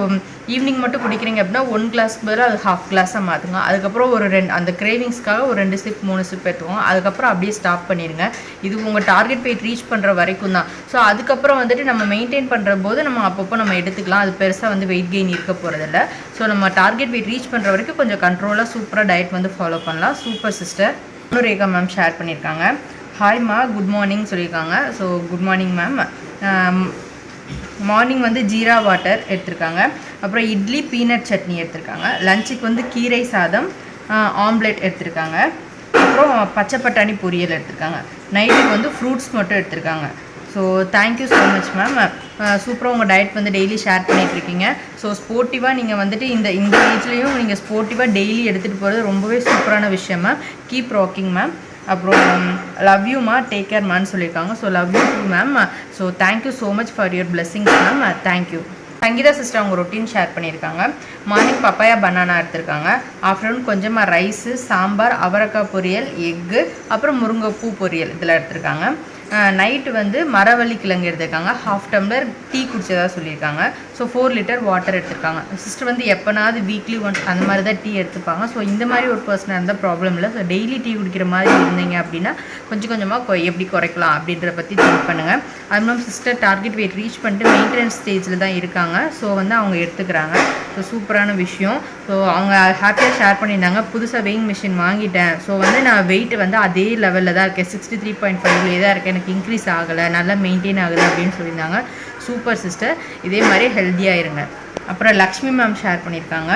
ஈவினிங் மட்டும் குடிக்கிறீங்க அப்படின்னா 1 கிளாஸ்க்கு பதிலாக அது ½ கிளாஸாக மாற்றுங்க. அதுக்கப்புறம் ஒரு அந்த கிரேவிங்ஸ்க்காக ஒரு 2 சிப் 3 சிப் எடுத்துக்கோங்க. அதுக்கப்புறம் அப்படியே ஸ்டாப் பண்ணிடுங்க. இது உங்கள் டார்கெட் வெயிட் ரீச் பண்ணுற வரைக்கும் தான். ஸோ அதுக்கப்புறம் வந்துட்டு நம்ம மெயின்டைன் பண்ணுற போது நம்ம அப்பப்போ நம்ம எடுத்துக்கலாம். அது பெருசாக வந்து வெயிட் கெயின் இருக்க போகிறதில்ல. ஸோ நம்ம டார்கெட் வெயிட் ரீச் பண்ணுற வரைக்கும் கொஞ்சம் கண்ட்ரோலாக சூப்பராக டயட் வந்து ஃபாலோ பண்ணலாம். Super sister. Rekha ma'am share பண்ணியிருக்காங்க. ஹாய்மா, குட் மார்னிங் சொல்லியிருக்காங்க. So good morning ma'am. Morning வந்து ஜீரா வாட்டர் எடுத்திருக்காங்க. அப்புறம் இட்லி பீனட் சட்னி எடுத்திருக்காங்க. லஞ்சுக்கு வந்து கீரை சாதம், ஆம்லெட் எடுத்திருக்காங்க. அப்புறம் பச்சை பட்டாணி பொரியல் எடுத்திருக்காங்க. நைட்டுக்கு வந்து ஃப்ரூட்ஸ் மட்டும் எடுத்திருக்காங்க. So thank you so much ma'am. சூப்பராக உங்கள் டயட் வந்து டெய்லி ஷேர் பண்ணிகிட்ருக்கீங்க. ஸோ ஸ்போர்ட்டிவாக நீங்கள் வந்துட்டு இந்த ஏஜ்லேயும் நீங்கள் ஸ்போர்ட்டிவாக டெய்லி எடுத்துகிட்டு போகிறது ரொம்பவே சூப்பரான விஷயம் மேம். Keep rocking ma'am. அப்புறம் லவ் யூமா, டேக் கேர் மேன்னு சொல்லியிருக்காங்க. So love you too ma'am. So thank you so much for your blessings ma'am. Thank you. Sangeetha sister அவங்க ரொட்டீன் ஷேர் பண்ணியிருக்காங்க. மார்னிங் பப்பாயா பனானா எடுத்திருக்காங்க. ஆஃப்டர்நூன் கொஞ்சமாக ரைஸு, சாம்பார், அவரைக்காய் பொரியல், எக்கு, அப்புறம் முருங்கைப்பூ பொரியல் இதில் எடுத்திருக்காங்க. நைட்டு வந்து மரவள்ளி கிழங்கு எடுத்துருக்காங்க. ½ டம்ளர் டீ குடிச்சதாக சொல்லியிருக்காங்க. ஸோ 4 லிட்டர் வாட்டர் எடுத்துருக்காங்க. சிஸ்டர் வந்து எப்போனாவது வீக்லி ஒன்ஸ் அந்த மாதிரி தான் டீ எடுத்துப்பாங்க. ஸோ இந்த மாதிரி ஒரு பர்சனாக இருந்தால் ப்ராப்ளம் இல்லை. ஸோ டெய்லி டீ குடிக்கிற மாதிரி இருந்தீங்க அப்படின்னா கொஞ்சம் கொஞ்சமாக எப்படி குறைக்கலாம் அப்படின்றத பற்றி திங்க் பண்ணுங்கள். அது மூலம் சிஸ்டர் டார்கெட் வெயிட் ரீச் பண்ணிட்டு மெயின்டெனன்ஸ் ஸ்டேஜில் தான் இருக்காங்க. ஸோ வந்து அவங்க எடுத்துக்கிறாங்க. ஸோ சூப்பரான விஷயம். ஸோ அவங்க ஹாப்பியாக ஷேர் பண்ணியிருந்தாங்க. புதுசாக வெயிங் மிஷின் வாங்கிட்டேன். ஸோ வந்து நான் வெயிட் வந்து அதே லெவலில் தான் இருக்கேன், 63.5லே தான் இருக்கேன், எனக்கு இன்க்ரீஸ் ஆகலை, நல்லா மெயின்டைன் ஆகுது அப்படின்னு சொல்லியிருந்தாங்க. சூப்பர் சிஸ்டர், இதே மாதிரி ஹெல்த்தியாக இருங்க. அப்புறம் லக்ஷ்மி மேம் ஷேர் பண்ணியிருக்காங்க.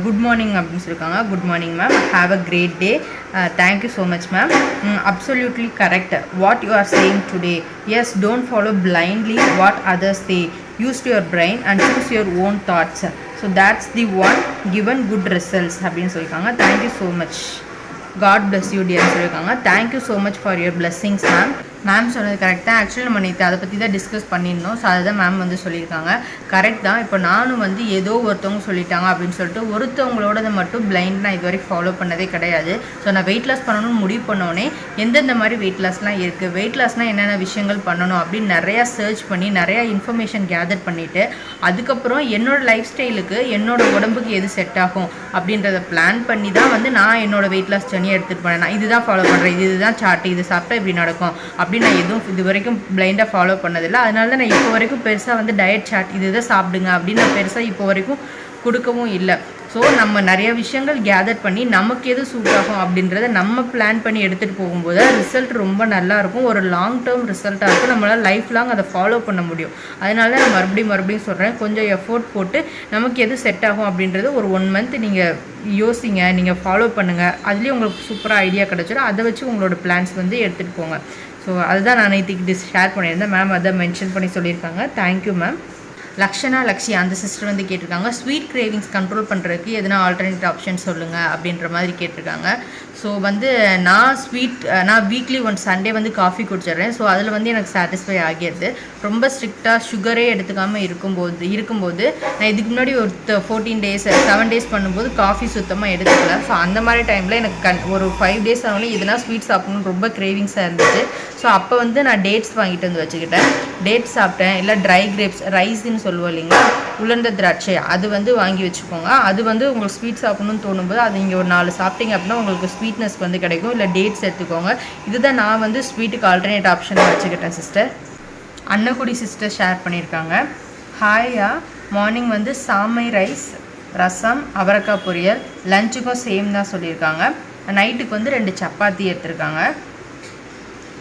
குட் மார்னிங் அப்படின்னு சொல்லியிருக்காங்க. Good morning ma'am, have a great day. Thank you so much ma'am. Absolutely correct what you are saying today. Yes, don't follow blindly what others say. Use your brain and choose your own thoughts. So that's the one given good results அப்படின்னு சொல்லியிருக்காங்க. Thank you so much. God bless you டியர்னு சொல்லியிருக்காங்க. Thank you so much for your blessings ma'am. Ma'am சொன்னது கரெக்ட் தான். ஆக்சுவலி நம்ம நேற்று அதை பற்றி தான் டிஸ்கஸ் பண்ணியிருந்தோம். ஸோ அதுதான் மேம் வந்து சொல்லியிருக்காங்க. கரெக்ட் தான். இப்போ நானும் வந்து ஏதோ ஒருத்தவங்க சொல்லிட்டாங்க அப்படின்னு சொல்லிட்டு ஒருத்தவங்களோடதை மட்டும் பிளைண்ட் நான் இது வரைக்கும் ஃபாலோ பண்ணதே கிடையாது. ஸோ நான் வெயிட் லாஸ் பண்ணணும்னு முடிவு பண்ணோடனே எந்தெந்த மாதிரி வெயிட் லாஸ்லாம் இருக்குது, வெயிட் லாஸ்னால் என்னென்ன விஷயங்கள் பண்ணணும் அப்படின்னு நிறையா சர்ச் பண்ணி நிறையா இன்ஃபர்மேஷன் கேதர் பண்ணிவிட்டு அதுக்கப்புறம் என்னோடய லைஃப் ஸ்டைலுக்கு என்னோடய உடம்புக்கு எது செட் ஆகும் அப்படின்றத பிளான் பண்ணி தான் வந்து நான் என்னோடய வெயிட் லாஸ் ஜர்னியை எடுத்துகிட்டு போனேன். நான் இதுதான் ஃபாலோ பண்ணுறேன், இதுதான் சார்ட், இது சாப்பிட்டா இப்படி நடக்கும் அப்படின்னு நான் எதுவும் இது வரைக்கும் பிளைண்டாக ஃபாலோ பண்ணதில்லை. அதனால தான் நான் இப்போ வரைக்கும் பெருசாக வந்து டயட் சார்ட் இதுதான் சாப்பிடுங்க அப்படின்னு நான் பெருசாக இப்போ வரைக்கும் கொடுக்கவும் இல்லை. ஸோ நம்ம நிறைய விஷயங்கள் கேதர் பண்ணி நமக்கு எது சூட் ஆகும் அப்படின்றத நம்ம பிளான் பண்ணி எடுத்துகிட்டு போகும்போது ரிசல்ட் ரொம்ப நல்லாயிருக்கும். ஒரு லாங் டேர்ம் ரிசல்ட்டாக இருக்கும். நம்மளால் லைஃப் லாங் அதை ஃபாலோ பண்ண முடியும். அதனால தான் நான் மறுபடியும் சொல்கிறேன், கொஞ்சம் எஃபோர்ட் போட்டு நமக்கு எது செட் ஆகும் அப்படின்றது ஒரு 1 மந்த் நீங்கள் யோசிங்க, நீங்கள் ஃபாலோ பண்ணுங்கள். அதுலேயும் உங்களுக்கு சூப்பராக ஐடியா கிடச்சிடும். அதை வச்சு உங்களோட பிளான்ஸ் வந்து எடுத்துகிட்டு போங்க. ஸோ அதுதான் நான் நேற்றுக்கு ஷேர் பண்ணியிருந்தேன். மேம் அதை மென்ஷன் பண்ணி சொல்லியிருக்காங்க. Thank you ma'am. லக்ஷயா அந்த சிஸ்டர் வந்து கேட்டிருக்காங்க, ஸ்வீட் கிரேவிங்ஸ் கண்ட்ரோல் பண்ணுறதுக்கு எதனா ஆல்டர்னேட் ஆப்ஷன் சொல்லுங்கள் அப்படின்ற மாதிரி கேட்டிருக்காங்க. ஸோ வந்து நான் வீக்லி 1 சண்டே வந்து காஃபி குடிச்சிடுறேன். ஸோ அதில் வந்து எனக்கு சாட்டிஸ்ஃபை ஆகிடுது. ரொம்ப ஸ்ட்ரிக்டாக சுகரே எடுத்துக்காமல் இருக்கும்போது நான் இதுக்கு முன்னாடி ஒரு 14 டேஸ் 7 டேஸ் பண்ணும்போது காஃபி சுத்தமாக எடுத்துக்கல. ஸோ அந்த மாதிரி டைமில் எனக்கு ஒரு 5 டேஸ் ஆகணும் எதுனா ஸ்வீட் சாப்பிடணும்னு ரொம்ப கிரேவிங்ஸாக இருந்துச்சு. ஸோ அப்போ வந்து நான் டேட்ஸ் வாங்கிட்டு வந்து வச்சுக்கிட்டேன். டேட்ஸ் சாப்பிட்டேன். இல்லை ட்ரை கிரேப்ஸ் ரைஸ்ன்னு சொல்லுவோம் இல்லைங்களா, உலர்ந்த திராட்சை, அது வந்து வாங்கி வச்சுக்கோங்க. அது வந்து உங்களுக்கு ஸ்வீட் சாப்பிடணும்னு தோணும்போது அது நீங்கள் ஒரு 4 சாப்பிட்டீங்க அப்படின்னா உங்களுக்கு ஸ்வீட்னஸ் வந்து கிடைக்கும். இல்லை டேட்ஸ் எடுத்துக்கோங்க. இதுதான் நான் வந்து ஸ்வீட்டுக்கு ஆல்டர்னேட் ஆப்ஷன் வச்சுக்கிட்டேன் சிஸ்டர். அன்னக்குடி சிஸ்டர் ஷேர் பண்ணியிருக்காங்க, ஹாயா மார்னிங் வந்து சாமை ரைஸ், ரசம், அவரைக்காய் பொரியல், லஞ்சுக்கும் சேம் தான் சொல்லியிருக்காங்க. நைட்டுக்கு வந்து 2 சப்பாத்தி எடுத்துருக்காங்க.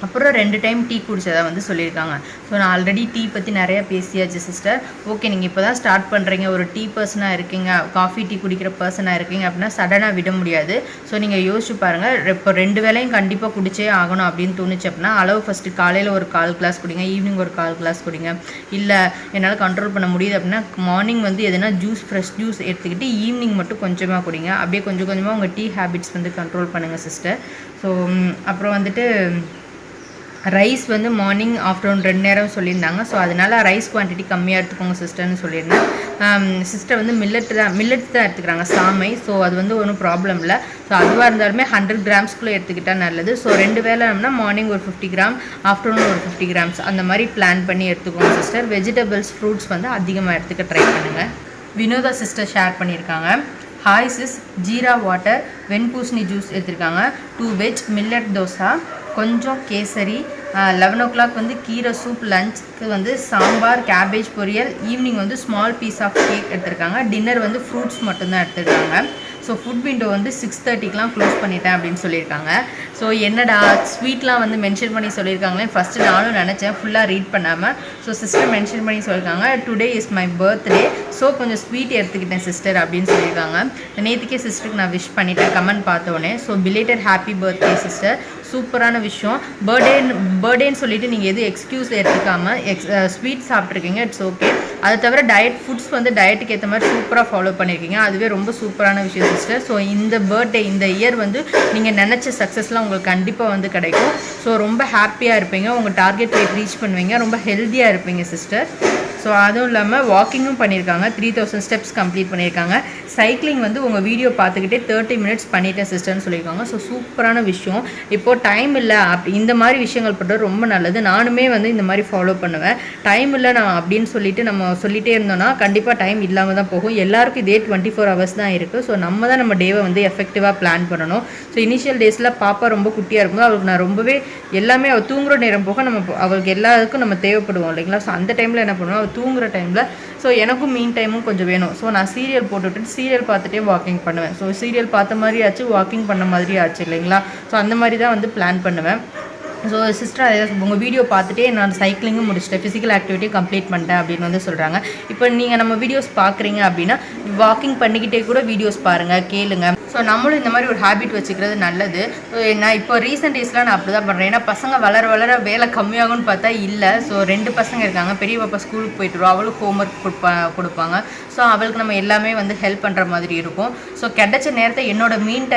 அப்புறம் 2 டைம் டீ குடிச்சதாக வந்து சொல்லியிருக்காங்க. ஸோ நான் ஆல்ரெடி டீ பற்றி நிறையா பேசியாச்சு சிஸ்டர். ஓகே, நீங்கள் இப்போ தான் ஸ்டார்ட் பண்ணுறீங்க, ஒரு டீ பர்சனாக இருக்கீங்க, காஃபி டீ குடிக்கிற பர்சனாக இருக்கீங்க அப்படின்னா சடனாக விட முடியாது. ஸோ நீங்கள் யோசிச்சு பாருங்கள், இப்போ 2 வேளையும் கண்டிப்பாக குடிச்சே ஆகணும் அப்படின்னு தோணுச்சு அப்படின்னா அளவு ஃபஸ்ட்டு காலையில் ஒரு 1/4 கிளாஸ் குடிங்க, ஈவினிங் ஒரு 1/4 கிளாஸ் குடிங்க. இல்லை என்னால் கண்ட்ரோல் பண்ண முடியுது அப்படின்னா மார்னிங் வந்து எதுனா ஃப்ரெஷ் ஜூஸ் எடுத்துக்கிட்டு ஈவினிங் மட்டும் கொஞ்சமாக குடிங்க. அப்படியே கொஞ்சம் கொஞ்சமாக உங்கள் டீ ஹேபிட்ஸ் வந்து கண்ட்ரோல் பண்ணுங்கள் சிஸ்டர். ஸோ அப்புறம் வந்துட்டு ரைஸ் வந்து மார்னிங் ஆஃப்டர்நூன் 2 நேரம் சொல்லியிருந்தாங்க. ஸோ அதனால் ரைஸ் குவான்டிட்டி கம்மியாக எடுத்துக்கோங்க சிஸ்டர்னு சொல்லியிருந்தேன். சிஸ்டர் வந்து மில்லட் தான் எடுத்துக்கிறாங்க, சாமை. ஸோ அது வந்து ஒன்றும் ப்ராப்ளம் இல்லை. ஸோ அதுவாக இருந்தாலுமே 100 கிராம்ஸ்க்குள்ளே எடுத்துக்கிட்டால் நல்லது. ஸோ 2 வேளைனா மார்னிங் ஒரு 50 கிராம், ஆஃப்டர்நூன் ஒரு 50 கிராம்ஸ் அந்த மாதிரி பிளான் பண்ணி எடுத்துக்கோங்க சிஸ்டர். வெஜிடபிள்ஸ் ஃப்ரூட்ஸ் வந்து அதிகமாக எடுத்துக்க ட்ரை பண்ணுங்கள். வினோதா சிஸ்டர் ஷேர் பண்ணியிருக்காங்க, ஹாய் சிஸ், ஜீரா வாட்டர், வெண்பூசணி ஜூஸ் எடுத்திருக்காங்க, 2 வெஜ் மில்லட் தோசா, கொஞ்சம் கேசரி, 11 o'clock வந்து கீரை சூப், லஞ்சுக்கு வந்து சாம்பார், கேபேஜ் பொரியல், ஈவினிங் வந்து ஸ்மால் பீஸ் ஆஃப் கேக் எடுத்திருக்காங்க. டின்னர் வந்து ஃப்ரூட்ஸ் மட்டும்தான் எடுத்துருக்காங்க. ஸோ ஃபுட் விண்டோ வந்து 6:30க்கெலாம் க்ளோஸ் பண்ணிட்டேன் அப்படின்னு சொல்லியிருக்காங்க. ஸோ என்னடா ஸ்வீட்லாம் வந்து மென்ஷன் பண்ணி சொல்லியிருக்காங்களே ஃபஸ்ட்டு நானும் நினச்சேன் ஃபுல்லாக ரீட் பண்ணாமல். ஸோ சிஸ்டர் மென்ஷன் பண்ணி சொல்லியிருக்காங்க, today is my birthday, so கொஞ்சம் ஸ்வீட் எடுத்துக்கிட்டேன் சிஸ்டர் அப்படின்னு சொல்லியிருக்காங்க. நேற்றுக்கே சிஸ்டருக்கு நான் விஷ் பண்ணிட்டேன் கமெண்ட் பார்த்தோன்னே. So belated happy birthday sister. சூப்பரான விஷயம். பர்த்டேன்னு சொல்லிட்டு நீங்கள் எதுவும் எக்ஸ்கியூஸ் எடுத்துக்காமல் ஸ்வீட் சாப்பிட்ருக்கீங்க, இட்ஸ் ஓகே. அதை தவிர ஃபுட்ஸ் வந்து டயட்டுக்கு ஏற்ற மாதிரி சூப்பராக ஃபாலோ பண்ணியிருக்கீங்க, அதுவே ரொம்ப சூப்பரான விஷயம் சிஸ்டர். ஸோ இந்த பர்த்டே இந்த இயர் வந்து நீங்கள் நினச்ச சக்ஸஸ்லாம் உங்களுக்கு கண்டிப்பாக வந்து கிடைக்கும். ஸோ ரொம்ப ஹாப்பியாக இருப்பீங்க, உங்கள் டார்கெட் வெயிட் ரீச் பண்ணுவீங்க, ரொம்ப ஹெல்த்தியாக இருப்பீங்க சிஸ்டர். ஸோ அதுவும் இல்லாமல் வாக்கிங்கும் பண்ணியிருக்காங்க, 3000 ஸ்டெப்ஸ் கம்ப்ளீட் பண்ணியிருக்காங்க. சைக்கிளிங் வந்து உங்கள் வீடியோ பார்த்துக்கிட்டே 30 minutes பண்ணிட்டேன் சிஸ்டர்னு சொல்லியிருக்காங்க. ஸோ சூப்பரான விஷயம். இப்போது டைம் இல்லை இந்த மாதிரி விஷயங்கள் பண்ணுறது ரொம்ப நல்லது. நானுமே வந்து இந்த மாதிரி ஃபாலோ பண்ணுவேன். டைம் இல்லை நான் அப்படின்னு சொல்லிட்டு நம்ம சொல்லிகிட்டே இருந்தோம்னா கண்டிப்பாக டைம் இல்லாமல் தான் போகும். எல்லாருக்கும் இதே 24 hours தான் இருக்குது. ஸோ நம்ம தான் நம்ம டேவை வந்து எஃபெக்டிவாக பிளான் பண்ணணும். ஸோ இனிஷியல் டேஸில் பாப்பா ரொம்ப குட்டியாக இருக்கும்போது அவளுக்கு நான் ரொம்பவே எல்லாமே அவள் தூங்குகிற நேரம் போக அவளுக்கு எல்லாருக்கும் நம்ம தேவைப்படுவோம் இல்லைங்களா. ஸோ அந்த டைமில் என்ன பண்ணுவோம், தூங்குகிற டைமில் ஸோ எனக்கும் மீன் டைமும் கொஞ்சம் வேணும். ஸோ நான் சீரியல் போட்டுவிட்டு சீரியல் பார்த்துட்டே வாக்கிங் பண்ணுவேன். ஸோ சீரியல் பார்த்த மாதிரி ஆச்சு, வாக்கிங் பண்ண மாதிரி ஆச்சு இல்லைங்களா. ஸோ அந்த மாதிரி தான் வந்து பிளான் பண்ணுவேன். ஸோ சிஸ்டர் அதை உங்கள் வீடியோ பார்த்துட்டே நான் சைக்கிளிங்கும் முடிச்சிட்டேன், ஃபிசிக்கல் ஆக்டிவிட்டியும் கம்ப்ளீட் பண்ணிட்டேன் அப்படின்னு வந்து சொல்கிறாங்க. இப்போ நீங்கள் நம்ம வீடியோஸ் பார்க்குறீங்க அப்படின்னா வாக்கிங் பண்ணிக்கிட்டே கூட வீடியோஸ் பாருங்கள், கேளுங்க. ஸோ நம்மளும் இந்த மாதிரி ஒரு ஹேபிட் வச்சுக்கிறது நல்லது. நான் இப்போ ரீசெண்ட் டேஸ்லாம் நான் அப்படி தான் பண்ணுறேன். ஏன்னா பசங்க வளர வளர வேலை கம்மியாகும்னு பார்த்தா இல்லை. ஸோ 2 பசங்க இருக்காங்க. பெரிய பாப்பா ஸ்கூலுக்கு போய்ட்டுருவோம், அவளுக்கு ஹோம்ஒர்க் கொடுப்பாங்க. ஸோ அவளுக்கு நம்ம எல்லாமே வந்து ஹெல்ப் பண்ணுற மாதிரி இருக்கும். ஸோ கிடைச்ச நேரத்தை என்னோட மீன்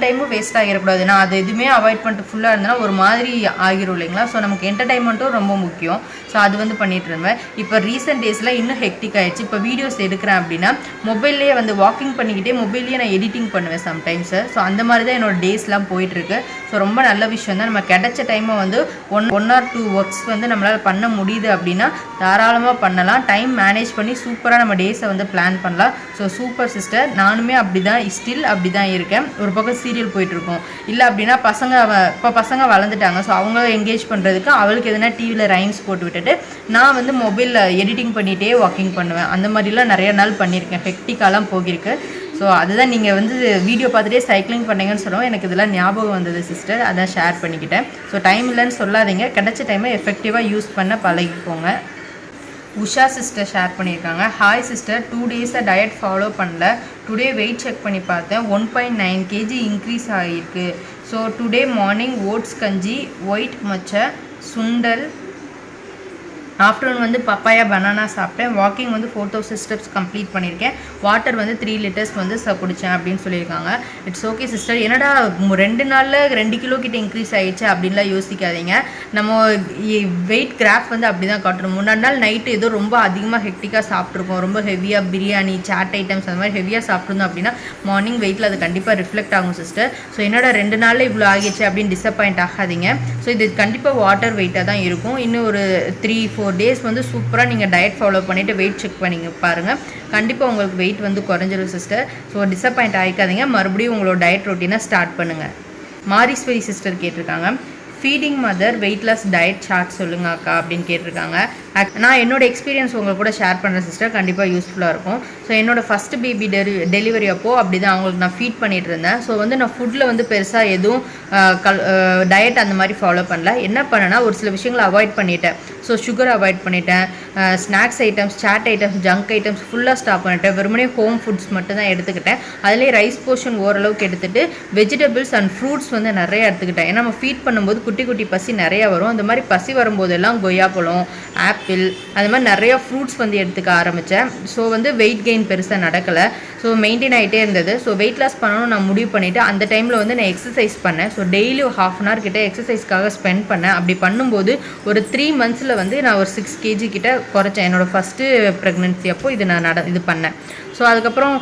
டைமும் வேஸ்ட் ஆகிடக்கூடாது. நான் அது எதுவுமே அவாய்ட் பண்ணிட்டு ஃபுல்லாக இருந்தேன்னா ஒரு மாதிரி ஆகிரும் இல்லைங்களா. ஸோ நமக்கு என்டர்டைன்மெண்ட்டும் ரொம்ப முக்கியம். ஸோ அது வந்து பண்ணிகிட்டு இருந்தேன். இப்போ ரீசெண்ட் டேஸில் இன்னும் ஹெக்டிக் ஆகிடுச்சு. இப்போ வீடியோஸ் எடுக்கிறேன் அப்படின்னா மொபைல்லேயே வந்து வாக்கிங் பண்ணிக்கிட்டே மொபைல்லேயே நான் எடிட்டிங் பண்ணுவேன் சம்டைம்ஸு. ஸோ அந்த மாதிரி தான் என்னோடய டேஸ்லாம் போயிட்டுருக்கு. ஸோ ரொம்ப நல்ல விஷயம் தான். நம்ம கிடைச்ச டைமை வந்து ஒன் ஆர் 2 ஒர்க்ஸ் வந்து நம்மளால் பண்ண முடியுது அப்படின்னா தாராளமாக பண்ணலாம். டைம் மேனேஜ் பண்ணி சூப்பராக நம்ம டேஸை வந்து பிளான் பண்ணலாம். So super sister. நானுமே அப்படி தான் ஸ்டில் அப்படி தான் இருக்கேன். ஒரு பக்கம் சீரியல் போயிட்டுருக்கோம், இல்லை அப்படின்னா பசங்க வளர்ந்துட்டாங்க. ஸோ அவங்க என்கேஜ் பண்ணுறதுக்கு அவளுக்கு எதனா டிவியில் ரைம்ஸ் போட்டு விட்டுட்டு நான் வந்து மொபைலில் எடிட்டிங் பண்ணிகிட்டே வாக்கிங் பண்ணுவேன். அந்த மாதிரிலாம் நிறைய நாள் பண்ணியிருக்கேன், ஹெக்டிக்காலாம் போகிருக்கு. ஸோ ஸோ அதுதான் நீங்கள் வந்து வீடியோ பார்த்துட்டே சைக்கிளிங் பண்ணீங்கன்னு சொல்லுவோம், எனக்கு இதெல்லாம் ஞாபகம் வந்தது சிஸ்டர், அதான் ஷேர் பண்ணிக்கிட்டேன். ஸோ டைம் இல்லைன்னு சொல்லாதீங்க, கிடைச்ச டைமை எஃபெக்டிவாக யூஸ் பண்ண பழகிக்கோங்க. உஷா சிஸ்டர் ஷேர் பண்ணியிருக்காங்க. ஹாய் சிஸ்டர், 2 டேஸாக டயட் ஃபாலோ பண்ணல. டுடே வெயிட் செக் பண்ணி பார்த்தேன், 1.9 kg இன்க்ரீஸ் ஆகிருக்கு. ஸோ டுடே மார்னிங் ஓட்ஸ் கஞ்சி, ஒயிட் மொச்சை, சுண்டல், ஆஃப்டர்நூன் வந்து பப்பாயா பனானா சாப்பிட்டேன். வாக்கிங் வந்து 4000 ஸ்டெப்ஸ் கம்ப்ளீட் பண்ணியிருக்கேன். வாட்டர் வந்து 3 லிட்டர்ஸ் வந்து குடித்தேன் அப்படின்னு சொல்லியிருக்காங்க. It's okay sister. என்னடா 2 நாளில் 2 கிலோ கிட்ட இன்க்ரீஸ் ஆகிடுச்சு அப்படின்லாம் யோசிக்காதீங்க. நம்ம வெயிட் கிராஃப் வந்து அப்படி தான் காட்டணும். முன்னாடி நாள் நைட்டு ஏதோ ரொம்ப அதிகமாக ஹெக்டிக்காக சாப்பிட்ருக்கோம், ரொம்ப ஹெவியாக பிரியாணி சாட் ஐட்டம்ஸ் அந்த மாதிரி ஹெவியாக சாப்பிட்ருந்தோம் அப்படின்னா மார்னிங் வெயிட்டில் அது கண்டிப்பாக ரிஃப்ளெக்ட் ஆகும் சிஸ்டர். ஸோ என்னடா 2 நாளில் இவ்வளோ ஆகிடுச்சு அப்படின்னு டிசப்பாயிண்ட் ஆகாதீங்க. ஸோ இது கண்டிப்பாக வாட்டர் வெயிட்டாக தான் இருக்கும். இன்னும் ஒரு 3-4 டேஸ் வந்து சூப்பராக நீங்கள் டயட் ஃபாலோ பண்ணிவிட்டு வெயிட் செக் பண்ணிங்க பாருங்கள், கண்டிப்பாக உங்களுக்கு வெயிட் வந்து குறைஞ்சிரும் சிஸ்டர். ஸோ டிசப்பாயிண்ட் ஆகிக்காதீங்க, மறுபடியும் உங்களோட டயட் ரொட்டீனை ஸ்டார்ட் பண்ணுங்கள். மாரிஸ்வரி சிஸ்டர் கேட்டிருக்காங்க, feeding mother weight loss diet chart சொல்லுங்க அக்கா அப்படின்னு கேட்டிருக்காங்க. நான் என்னோடய எக்ஸ்பீரியன்ஸ் உங்களை கூட ஷேர் பண்ணுறேன் சிஸ்டர், கண்டிப்பாக யூஸ்ஃபுல்லாக இருக்கும். ஸோ என்னோடய ஃபஸ்ட்டு பேபி டெலிவரி அப்போது அப்படி தான் அவங்களுக்கு நான் ஃபீட் பண்ணிகிட்டு இருந்தேன். ஸோ வந்து நான் ஃபுட்டில் வந்து பெருசாக எதுவும் டயட் அந்த மாதிரி ஃபாலோ பண்ணல. என்ன பண்ணேன்னா ஒரு சில விஷயங்களை அவாய்ட் பண்ணிட்டேன். ஸோ சுகர் அவாய்ட் பண்ணிட்டேன், snacks items, chat items, junk items ஃபுல்லாக ஸ்டாப் பண்ணிட்டேன். வெறுமனே ஹோம் ஃபுட்ஸ் மட்டும் தான் எடுத்துக்கிட்டேன். அதிலே ரைஸ் போர்ஷன் ஓரளவுக்கு எடுத்துகிட்டு வெஜிடபிள்ஸ் அண்ட் ஃப்ரூட்ஸ் வந்து நிறைய எடுத்துக்கிட்டேன். ஏன்னா நம்ம ஃபீட் பண்ணும்போது குட்டி குட்டி பசி நிறையா வரும். அந்த மாதிரி பசி வரும்போதெல்லாம் கொய்யாப்பழம், ஆப்பிள், அது மாதிரி நிறையா ஃப்ரூட்ஸ் வந்து எடுத்துக்க ஆரம்பித்தேன். ஸோ வந்து வெயிட் கெயின் பெருசாக நடக்கலை. ஸோ மெயின்டைன் ஆகிட்டே இருந்தது. ஸோ வெயிட் லாஸ் பண்ணணும்னு நான் முடிவு பண்ணிவிட்டு அந்த டைமில் வந்து நான் எக்ஸசைஸ் பண்ணேன். ஸோ டெய்லி 1/2 hour கிட்ட எக்ஸசைஸ்க்காக ஸ்பெண்ட் பண்ணேன். அப்படி பண்ணும்போது ஒரு 3 months வந்து நான் ஒரு 6 kg கிட்ட குறைச்சேன். என்னோடய ஃபஸ்ட்டு ப்ரெக்னென்சி அப்போது இது நான் இது பண்ணேன். ஸோ அதுக்கப்புறம்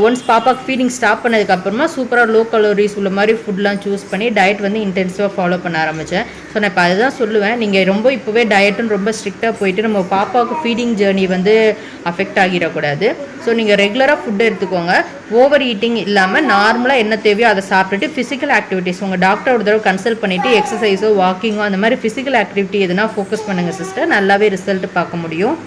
ஒன்ஸ் பாப்பாவுக்கு ஃபீடிங் ஸ்டாப் பண்ணதுக்கப்புறமா சூப்பராக லோ கலோரிஸ் உள்ள மாதிரி ஃபுட்லாம் சூஸ் பண்ணி டயட் வந்து இன்டென்சிவாக ஃபாலோ பண்ண ஆரம்பித்தேன். ஸோ நான் இப்போ அதுதான் சொல்லுவேன், நீங்கள் ரொம்ப இப்போவே டயட்டுன்னு ரொம்ப ஸ்ட்ரிக்டாக போயிட்டு நம்ம பாப்பாவுக்கு ஃபீடிங் ஜேர்னி வந்து அஃபெக்ட் ஆகிடக்கூடாது. ஸோ நீங்கள் ரெகுலராக ஃபுட்டு எடுத்துக்கோங்க, ஓவர் ஈட்டிங் இல்லாமல் நார்மலாக என்ன தேவையோ அதை சாப்பிட்டுட்டு ஃபிசிக்கல் ஆக்டிவிட்டிஸ் உங்கள் டாக்டர் ஒரு தடவை கன்சல்ட் பண்ணிவிட்டு எக்ஸசைஸோ வாக்கிங்கோ அந்த மாதிரி ஃபிசிக்கல் ஆக்டிவிட்டி எதுனா ஃபோக்கஸ் பண்ணுங்கள் சிஸ்டர், நல்லாவே ரிசல்ட் பார்க்க முடியும்.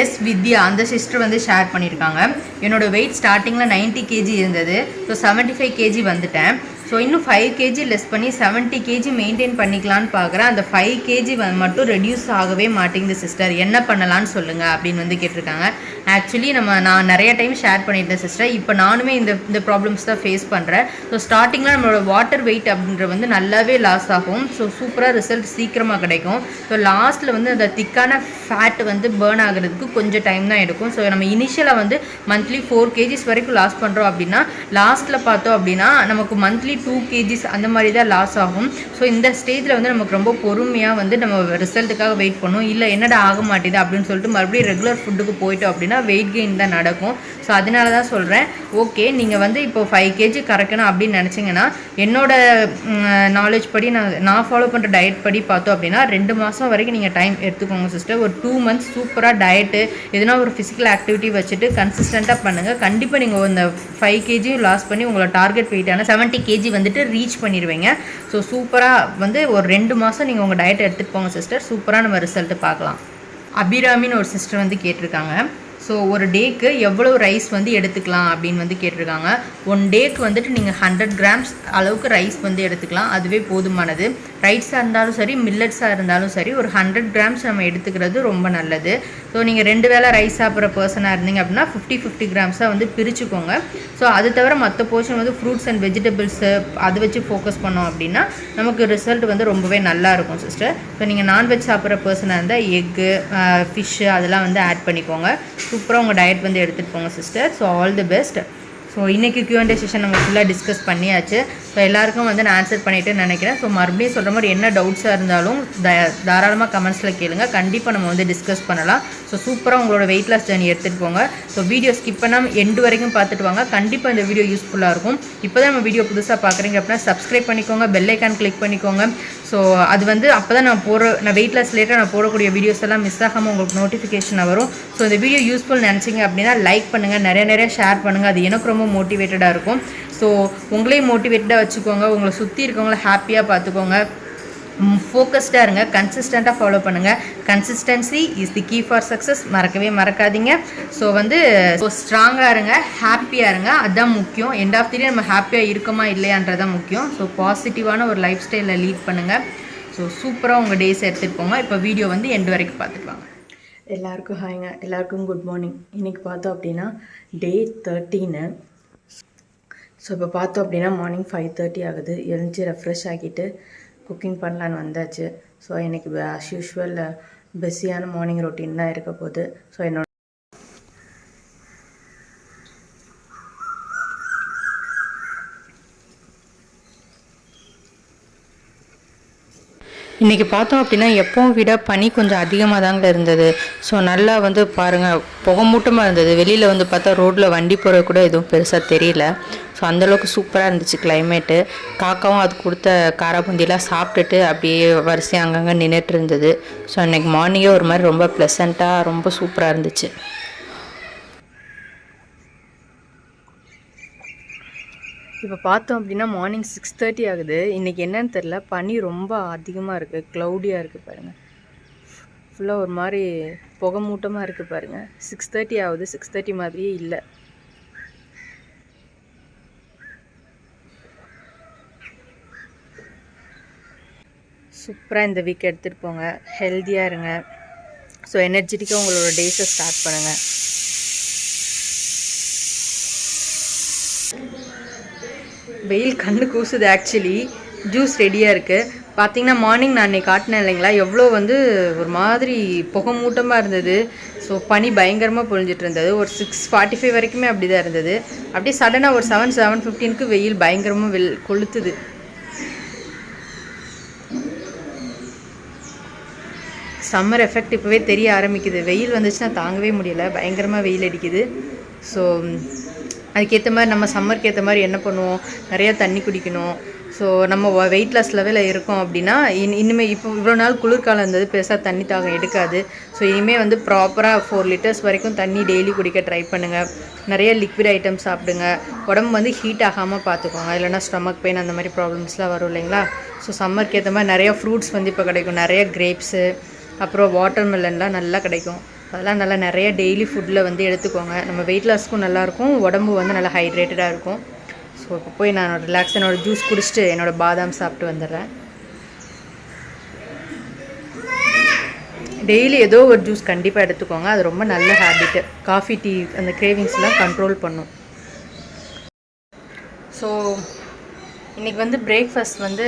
எஸ் வித்யா அந்த சிஸ்டர் வந்து ஷேர் பண்ணியிருக்காங்க, என்னோடய வெயிட் ஸ்டார்டிங்கில் 90 kg இருந்தது. ஸோ 75 kg வந்துட்டேன். ஸோ இன்னும் 5 kg லெஸ் பண்ணி 70 kg மெயின்டைன் பண்ணிக்கலான்னு பார்க்குறேன். அந்த 5 kg மட்டும் ரெடியூஸ் ஆகவே மாட்டேங்குது சிஸ்டர், என்ன பண்ணலான்னு சொல்லுங்கள் அப்படின்னு வந்து கேட்டிருக்காங்க. ஆக்சுவலி நான் நிறைய டைம் ஷேர் பண்ணிட்டேன் சிஸ்டர். இப்போ நானுமே இந்த ப்ராப்ளம்ஸ் தான் ஃபேஸ் பண்ணுறேன். ஸோ ஸ்டார்டிங்கில் நம்மளோட வாட்டர் வெயிட் அப்படின்ற வந்து நல்லாவே லாஸ் ஆகும். ஸோ சூப்பராக ரிசல்ட் சீக்கிரமாக கிடைக்கும். ஸோ லாஸ்ட்டில் வந்து அந்த திக்கான ஃபேட் வந்து பேர்ன் ஆகிறதுக்கு கொஞ்சம் டைம் தான் எடுக்கும். ஸோ நம்ம இனிஷியலாக வந்து மந்த்லி 4 kg வரைக்கும் லாஸ் பண்ணுறோம் அப்படின்னா லாஸ்ட்டில் பார்த்தோம் அப்படின்னா நமக்கு மந்த்லி 2 kg அந்த மாதிரி தான் லாஸ் ஆகும். ஸோ இந்த ஸ்டேஜில் வந்து நமக்கு ரொம்ப பொறுமையாக வந்து நம்ம ரிசல்ட்டுக்காக வெயிட் பண்ணும். இல்லை என்னடா ஆக மாட்டேது அப்படின்னு சொல்லிட்டு மறுபடியும் ரெகுலர் ஃபுட்டுக்கு போயிட்டோம் அப்படின்னா வெயிட் கெயின் தான் நடக்கும். ஸோ அதனால தான் சொல்கிறேன், ஓகே நீங்கள் வந்து இப்போ 5 kg கறக்கணும் அப்படின்னு நினச்சிங்கன்னா என்னோட நாலேஜ் படி நான் ஃபாலோ பண்ணுற டயட் படி பார்த்தோம் அப்படின்னா 2 மாதம் வரைக்கும் நீங்கள் டைம் எடுத்துக்கோங்க சிஸ்டர். ஒரு 2 months சூப்பராக டயட்டு எதுனா ஒரு ஃபிசிக்கல் ஆக்டிவிட்டி வச்சுட்டு கன்சிஸ்டண்ட்டாக பண்ணுங்கள். கண்டிப்பாக நீங்கள் இந்த 5 kg லாஸ் பண்ணி உங்களோட டார்கெட் வெயிட்டான 70 kg வந்துட்டு ரீச் பண்ணிடுவீங்க. ஸோ சூப்பராக வந்து ஒரு 2 மாதம் நீங்கள் உங்கள் டயட் எடுத்துகிட்டு போங்க சிஸ்டர், சூப்பராக நம்ம ரிசல்ட்டு பார்க்கலாம். அபிராமின்னு ஒரு சிஸ்டர் வந்து கேட்டிருக்காங்க, ஸோ ஒரு டேக்கு எவ்வளோ ரைஸ் வந்து எடுத்துக்கலாம் அப்படின்னு வந்து கேட்டிருக்காங்க. 1 டேக்கு வந்துட்டு நீங்கள் 100 grams அளவுக்கு ரைஸ் வந்து எடுத்துக்கலாம், அதுவே போதுமானது. ரைஸாக இருந்தாலும் சரி மில்லட்ஸாக இருந்தாலும் சரி ஒரு 100 grams நம்ம எடுத்துக்கிறது ரொம்ப நல்லது. ஸோ நீங்கள் 2 வேளை ரைஸ் சாப்பிட்ற பர்சனாக இருந்தீங்க அப்படின்னா 50 grams வந்து பிரிச்சுக்கோங்க. ஸோ அது தவிர மற்ற போர்ஷன் வந்து ஃப்ரூட்ஸ் அண்ட் வெஜிடபிள்ஸு அதை வச்சு ஃபோக்கஸ் பண்ணோம் அப்படின்னா நமக்கு ரிசல்ட் வந்து ரொம்பவே நல்லாயிருக்கும் சிஸ்டர். ஸோ நீங்கள் நான்வெஜ் சாப்பிட்ற பர்சனாக இருந்தால் எக்கு, ஃபிஷ்ஷு அதெல்லாம் வந்து ஆட் பண்ணிக்கோங்க. சூப்பராக உங்கள் டயட் வந்து எடுத்துகிட்டு போங்க sister. So all the best. So இன்றைக்கி Q&A செஷன் நம்ம ஃபுல்லாக டிஸ்கஸ் பண்ணியாச்சு. ஸோ எல்லாருக்கும் வந்து நான் ஆன்சர் பண்ணிவிட்டு நினைக்கிறேன். ஸோ மறுபடியும் சொல்கிற மாதிரி என்ன டவுட்ஸாக இருந்தாலும் தாராளமாக கமெண்ட்ஸில் கேளுங்க, கண்டிப்பாக நம்ம வந்து டிஸ்கஸ் பண்ணலாம். ஸோ சூப்பராக உங்களோட வெயிட் லாஸ் ஜர்னி எடுத்துகிட்டு போங்க. ஸோ வீடியோ ஸ்கிப் பண்ணாமல் எண்டு வரைக்கும் பார்த்துட்டு வாங்க, கண்டிப்பாக இந்த வீடியோ யூஸ்ஃபுல்லாக இருக்கும். இப்போ தான் நம்ம வீடியோ புதுசாக பார்க்குறீங்க அப்படின்னா சப்ஸ்கிரைப் பண்ணிக்கோங்க, பெல் ஐக்கான் கிளிக் பண்ணிக்கோங்க. ஸோ அது வந்து அப்போ தான் நான் வெயிட் லாஸ் ரிலேட்டாக நான் போடக்கூடிய வீடியோஸ் எல்லாம் மிஸ் ஆகாமல் உங்களுக்கு நோட்டிஃபிகேஷன் வரும். ஸோ இந்த வீடியோ யூஸ்ஃபுல் நினச்சிங்க அப்படின்னா லைக் பண்ணுங்கள், நிறைய ஷேர் பண்ணுங்கள், அது எனக்கு ரொம்ப மோட்டிவேட்டடாக இருக்கும். ஸோ உங்களையும் மோட்டிவேட்டடாக வச்சுக்கோங்க, உங்களை சுற்றி இருக்கவங்கள ஹாப்பியாக பார்த்துக்கோங்க, ஃபோக்கஸ்டாக இருங்க, கன்சிஸ்டண்ட்டாக ஃபாலோ பண்ணுங்கள். Consistency is the key for success, மறக்கவே மறக்காதீங்க. ஸோ வந்து ஸ்ட்ராங்காக இருங்க, ஹாப்பி ஹாப்பியாக இருங்க, அதுதான் முக்கியம். எண்ட் ஆஃப் தி டே நம்ம ஹாப்பியாக இருக்கோமா இல்லையான்றதான் முக்கியம். ஸோ பாசிட்டிவான ஒரு லைஃப் ஸ்டைலில் லீட் பண்ணுங்கள். ஸோ சூப்பராக உங்கள் டேஸ் எடுத்துகிட்டு போங்க. இப்போ வீடியோ வந்து எண்ட் வரைக்கும் பார்த்துக்குவாங்க. எல்லாருக்கும் ஹாய்ங்க, எல்லாருக்கும் குட் மார்னிங். இன்றைக்கி பார்த்தோம் அப்படின்னா டே 13. ஸோ இப்போ பார்த்தோம் அப்படின்னா மார்னிங் 5:30 ஆகுது. எழுந்துச்சி ரெஃப்ரெஷ் ஆகிட்டு குக்கிங் பண்ணலான்னு வந்தாச்சு. ஸோ இன்றைக்கி ஆஸ் யூஷுவல் பிஸியான மார்னிங் ரொட்டீன் தான் இருக்க போகுது. ஸோ என்னோட இன்றைக்கி பார்த்தோம் அப்படின்னா எப்போவும் விட பனி கொஞ்சம் அதிகமாக தாங்க இருந்தது. ஸோ நல்லா வந்து பாருங்கள், புகமூட்டமாக இருந்தது. வெளியில் வந்து பார்த்தா ரோட்டில் வண்டி போகிற கூட எதுவும் பெருசாக தெரியல. ஸோ அந்தளவுக்கு சூப்பராக இருந்துச்சு கிளைமேட்டு. காக்காவும் அது கொடுத்த காராபூந்திலாம் சாப்பிட்டுட்டு அப்படியே வரிசையாக அங்கங்கே நின்றுட்டு இருந்தது. ஸோ அன்றைக்கி மார்னிங்கே ஒரு மாதிரி ரொம்ப ப்ளசண்ட்டாக ரொம்ப சூப்பராக இருந்துச்சு. இப்போ பார்த்தோம் அப்படின்னா மார்னிங் 6:30 ஆகுது. இன்றைக்கி என்னன்னு தெரில, பனி ரொம்ப அதிகமாக இருக்குது, க்ளவுடியாக இருக்குது பாருங்கள். ஃபுல்லாக ஒரு மாதிரி புகமூட்டமாக இருக்குது பாருங்கள். 6:30 ஆகுது, 6:30 மாதிரியே இல்லை. சூப்பராக இந்த வீக் எடுத்துகிட்டு போங்க, ஹெல்த்தியாக இருங்க. ஸோ எனர்ஜெட்டிக்காக உங்களோட டேஸை ஸ்டார்ட் பண்ணுங்கள். வெயில் கண்ணு கூசுது. ஆக்சுவலி ஜூஸ் ரெடியாக இருக்குது. பார்த்திங்கன்னா மார்னிங் நான் அன்றைக்கி காட்டினேன் இல்லைங்களா, எவ்வளோ வந்து ஒரு மாதிரி புகமூட்டமாக இருந்தது. ஸோ பனி பயங்கரமாக பொழிஞ்சிட்டு இருந்தது. ஒரு 6:45 வரைக்குமே அப்படி தான் இருந்தது. அப்படியே சடனாக ஒரு 7:15க்கு வெயில் பயங்கரமாக கொளுத்துது. சம்மர் எஃபெக்ட் இப்போவே தெரிய ஆரம்பிக்குது. வெயில் வந்துச்சுன்னா தாங்கவே முடியலை, பயங்கரமாக வெயில் அடிக்குது. ஸோ அதுக்கேற்ற மாதிரி நம்ம சம்மருக்கு ஏற்ற மாதிரி என்ன பண்ணுவோம், நிறையா தண்ணி குடிக்கணும். ஸோ நம்ம வெயிட் லாஸ் லெவலில் இருக்கோம் அப்படின்னா இனிமேல் இப்போ இவ்வளோ நாள் குளிர்காலம் இருந்தது, பெருசாக தண்ணி தாகம் எடுக்காது. ஸோ இனிமேல் வந்து ப்ராப்பராக 4 லிட்டர்ஸ் வரைக்கும் தண்ணி டெய்லி குடிக்க ட்ரை பண்ணுங்கள். நிறைய லிக்விட் ஐட்டம் சாப்பிடுங்க. உடம்பு வந்து ஹீட் ஆகாமல் பார்த்துக்கோங்க, இல்லைனா ஸ்டொமக் பெயின் அந்த மாதிரி ப்ராப்ளம்ஸ்லாம் வரும் இல்லைங்களா. ஸோ சம்மருக்கு ஏற்ற மாதிரி நிறையா ஃப்ரூட்ஸ் வந்து இப்போ கிடைக்கும். நிறைய கிரேப்ஸு, அப்புறம் வாட்டர்மெலன்லாம் நல்லா கிடைக்கும். அதெல்லாம் நல்லா நிறைய டெய்லி ஃபுட்டில் வந்து எடுத்துக்கோங்க. நம்ம வெயிட் லாஸ்க்கும் நல்லாயிருக்கும், உடம்பு வந்து நல்லா ஹைட்ரேட்டடாக இருக்கும். ஸோ இப்போ போய் நான் ரிலாக்ஸ் என்னோடய ஜூஸ் குடிச்சிட்டு என்னோடய பாதாம் சாப்பிட்டு வந்துடுறேன். டெய்லி ஏதோ ஒரு ஜூஸ் கண்டிப்பாக எடுத்துக்கோங்க, அது ரொம்ப நல்ல ஹேபிட்டு. காஃபி, டீ அந்த கிரேவிங்ஸ்லாம் கண்ட்ரோல் பண்ணும். ஸோ இன்றைக்கி வந்து பிரேக்ஃபாஸ்ட் வந்து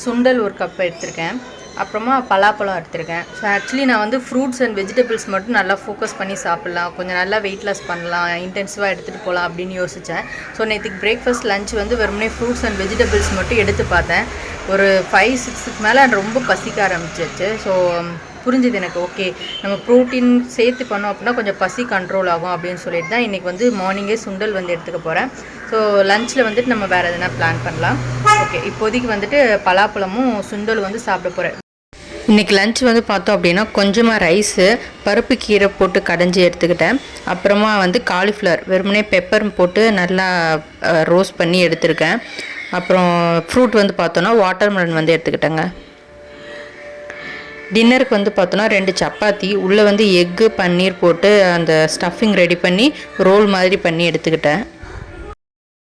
சுண்டல் ஒரு கப் எடுத்திருக்கேன், அப்புறமா பலாப்பழம் எடுத்திருக்கேன். ஸோ ஆக்சுவலி நான் வந்து ஃப்ரூட்ஸ் அண்ட் வெஜிடபிள்ஸ் மட்டும் நல்லா ஃபோக்கஸ் பண்ணி சாப்பிட்லாம், கொஞ்சம் நல்லா வெயிட் லாஸ் பண்ணலாம், இன்டென்சிவாக எடுத்துகிட்டு போகலாம் அப்படின்னு யோசித்தேன். ஸோ நேற்றுக்கு பிரேக்ஃபாஸ்ட் லஞ்ச் வந்து வெறுமனே ஃப்ரூட்ஸ் அண்ட் வெஜிடபிள்ஸ் மட்டும் எடுத்து பார்த்தேன். ஒரு 5-6க்கு மேலே ரொம்ப பசிக்க ஆரம்பிச்சிச்சு. ஸோ புரிஞ்சுது எனக்கு, ஓகே நம்ம ப்ரோட்டீன் சேர்த்து பண்ணோம் அப்படின்னா கொஞ்சம் பசி கண்ட்ரோல் ஆகும் அப்படின்னு சொல்லிட்டு தான் இன்றைக்கி வந்து மார்னிங்கே சுண்டல் வந்து எடுத்துக்க போகிறேன். ஸோ லஞ்சில் வந்துட்டு நம்ம வேறு எதுனா பிளான் பண்ணலாம். ஓகே, இப்போதைக்கு வந்துட்டு பலாப்பழமும் சுண்டல் வந்து சாப்பிட போகிறேன். இன்றைக்கி லஞ்ச் வந்து பார்த்தோம் அப்படின்னா கொஞ்சமாக ரைஸு, பருப்பு கீரை போட்டு கடைஞ்சி எடுத்துக்கிட்டேன். அப்புறமா வந்து காலிஃப்ளவர் வெறுமனே பெப்பர் போட்டு நல்லா ரோஸ்ட் பண்ணி எடுத்துருக்கேன். அப்புறம் ஃப்ரூட் வந்து பார்த்தோன்னா வாட்டர்மெலன் வந்து எடுத்துக்கிட்டேங்க. டின்னருக்கு வந்து பார்த்தோன்னா 2 சப்பாத்தி, உள்ளே வந்து எக்கு பன்னீர் போட்டு அந்த ஸ்டஃபிங் ரெடி பண்ணி ரோல் மாதிரி பண்ணி எடுத்துக்கிட்டேன்.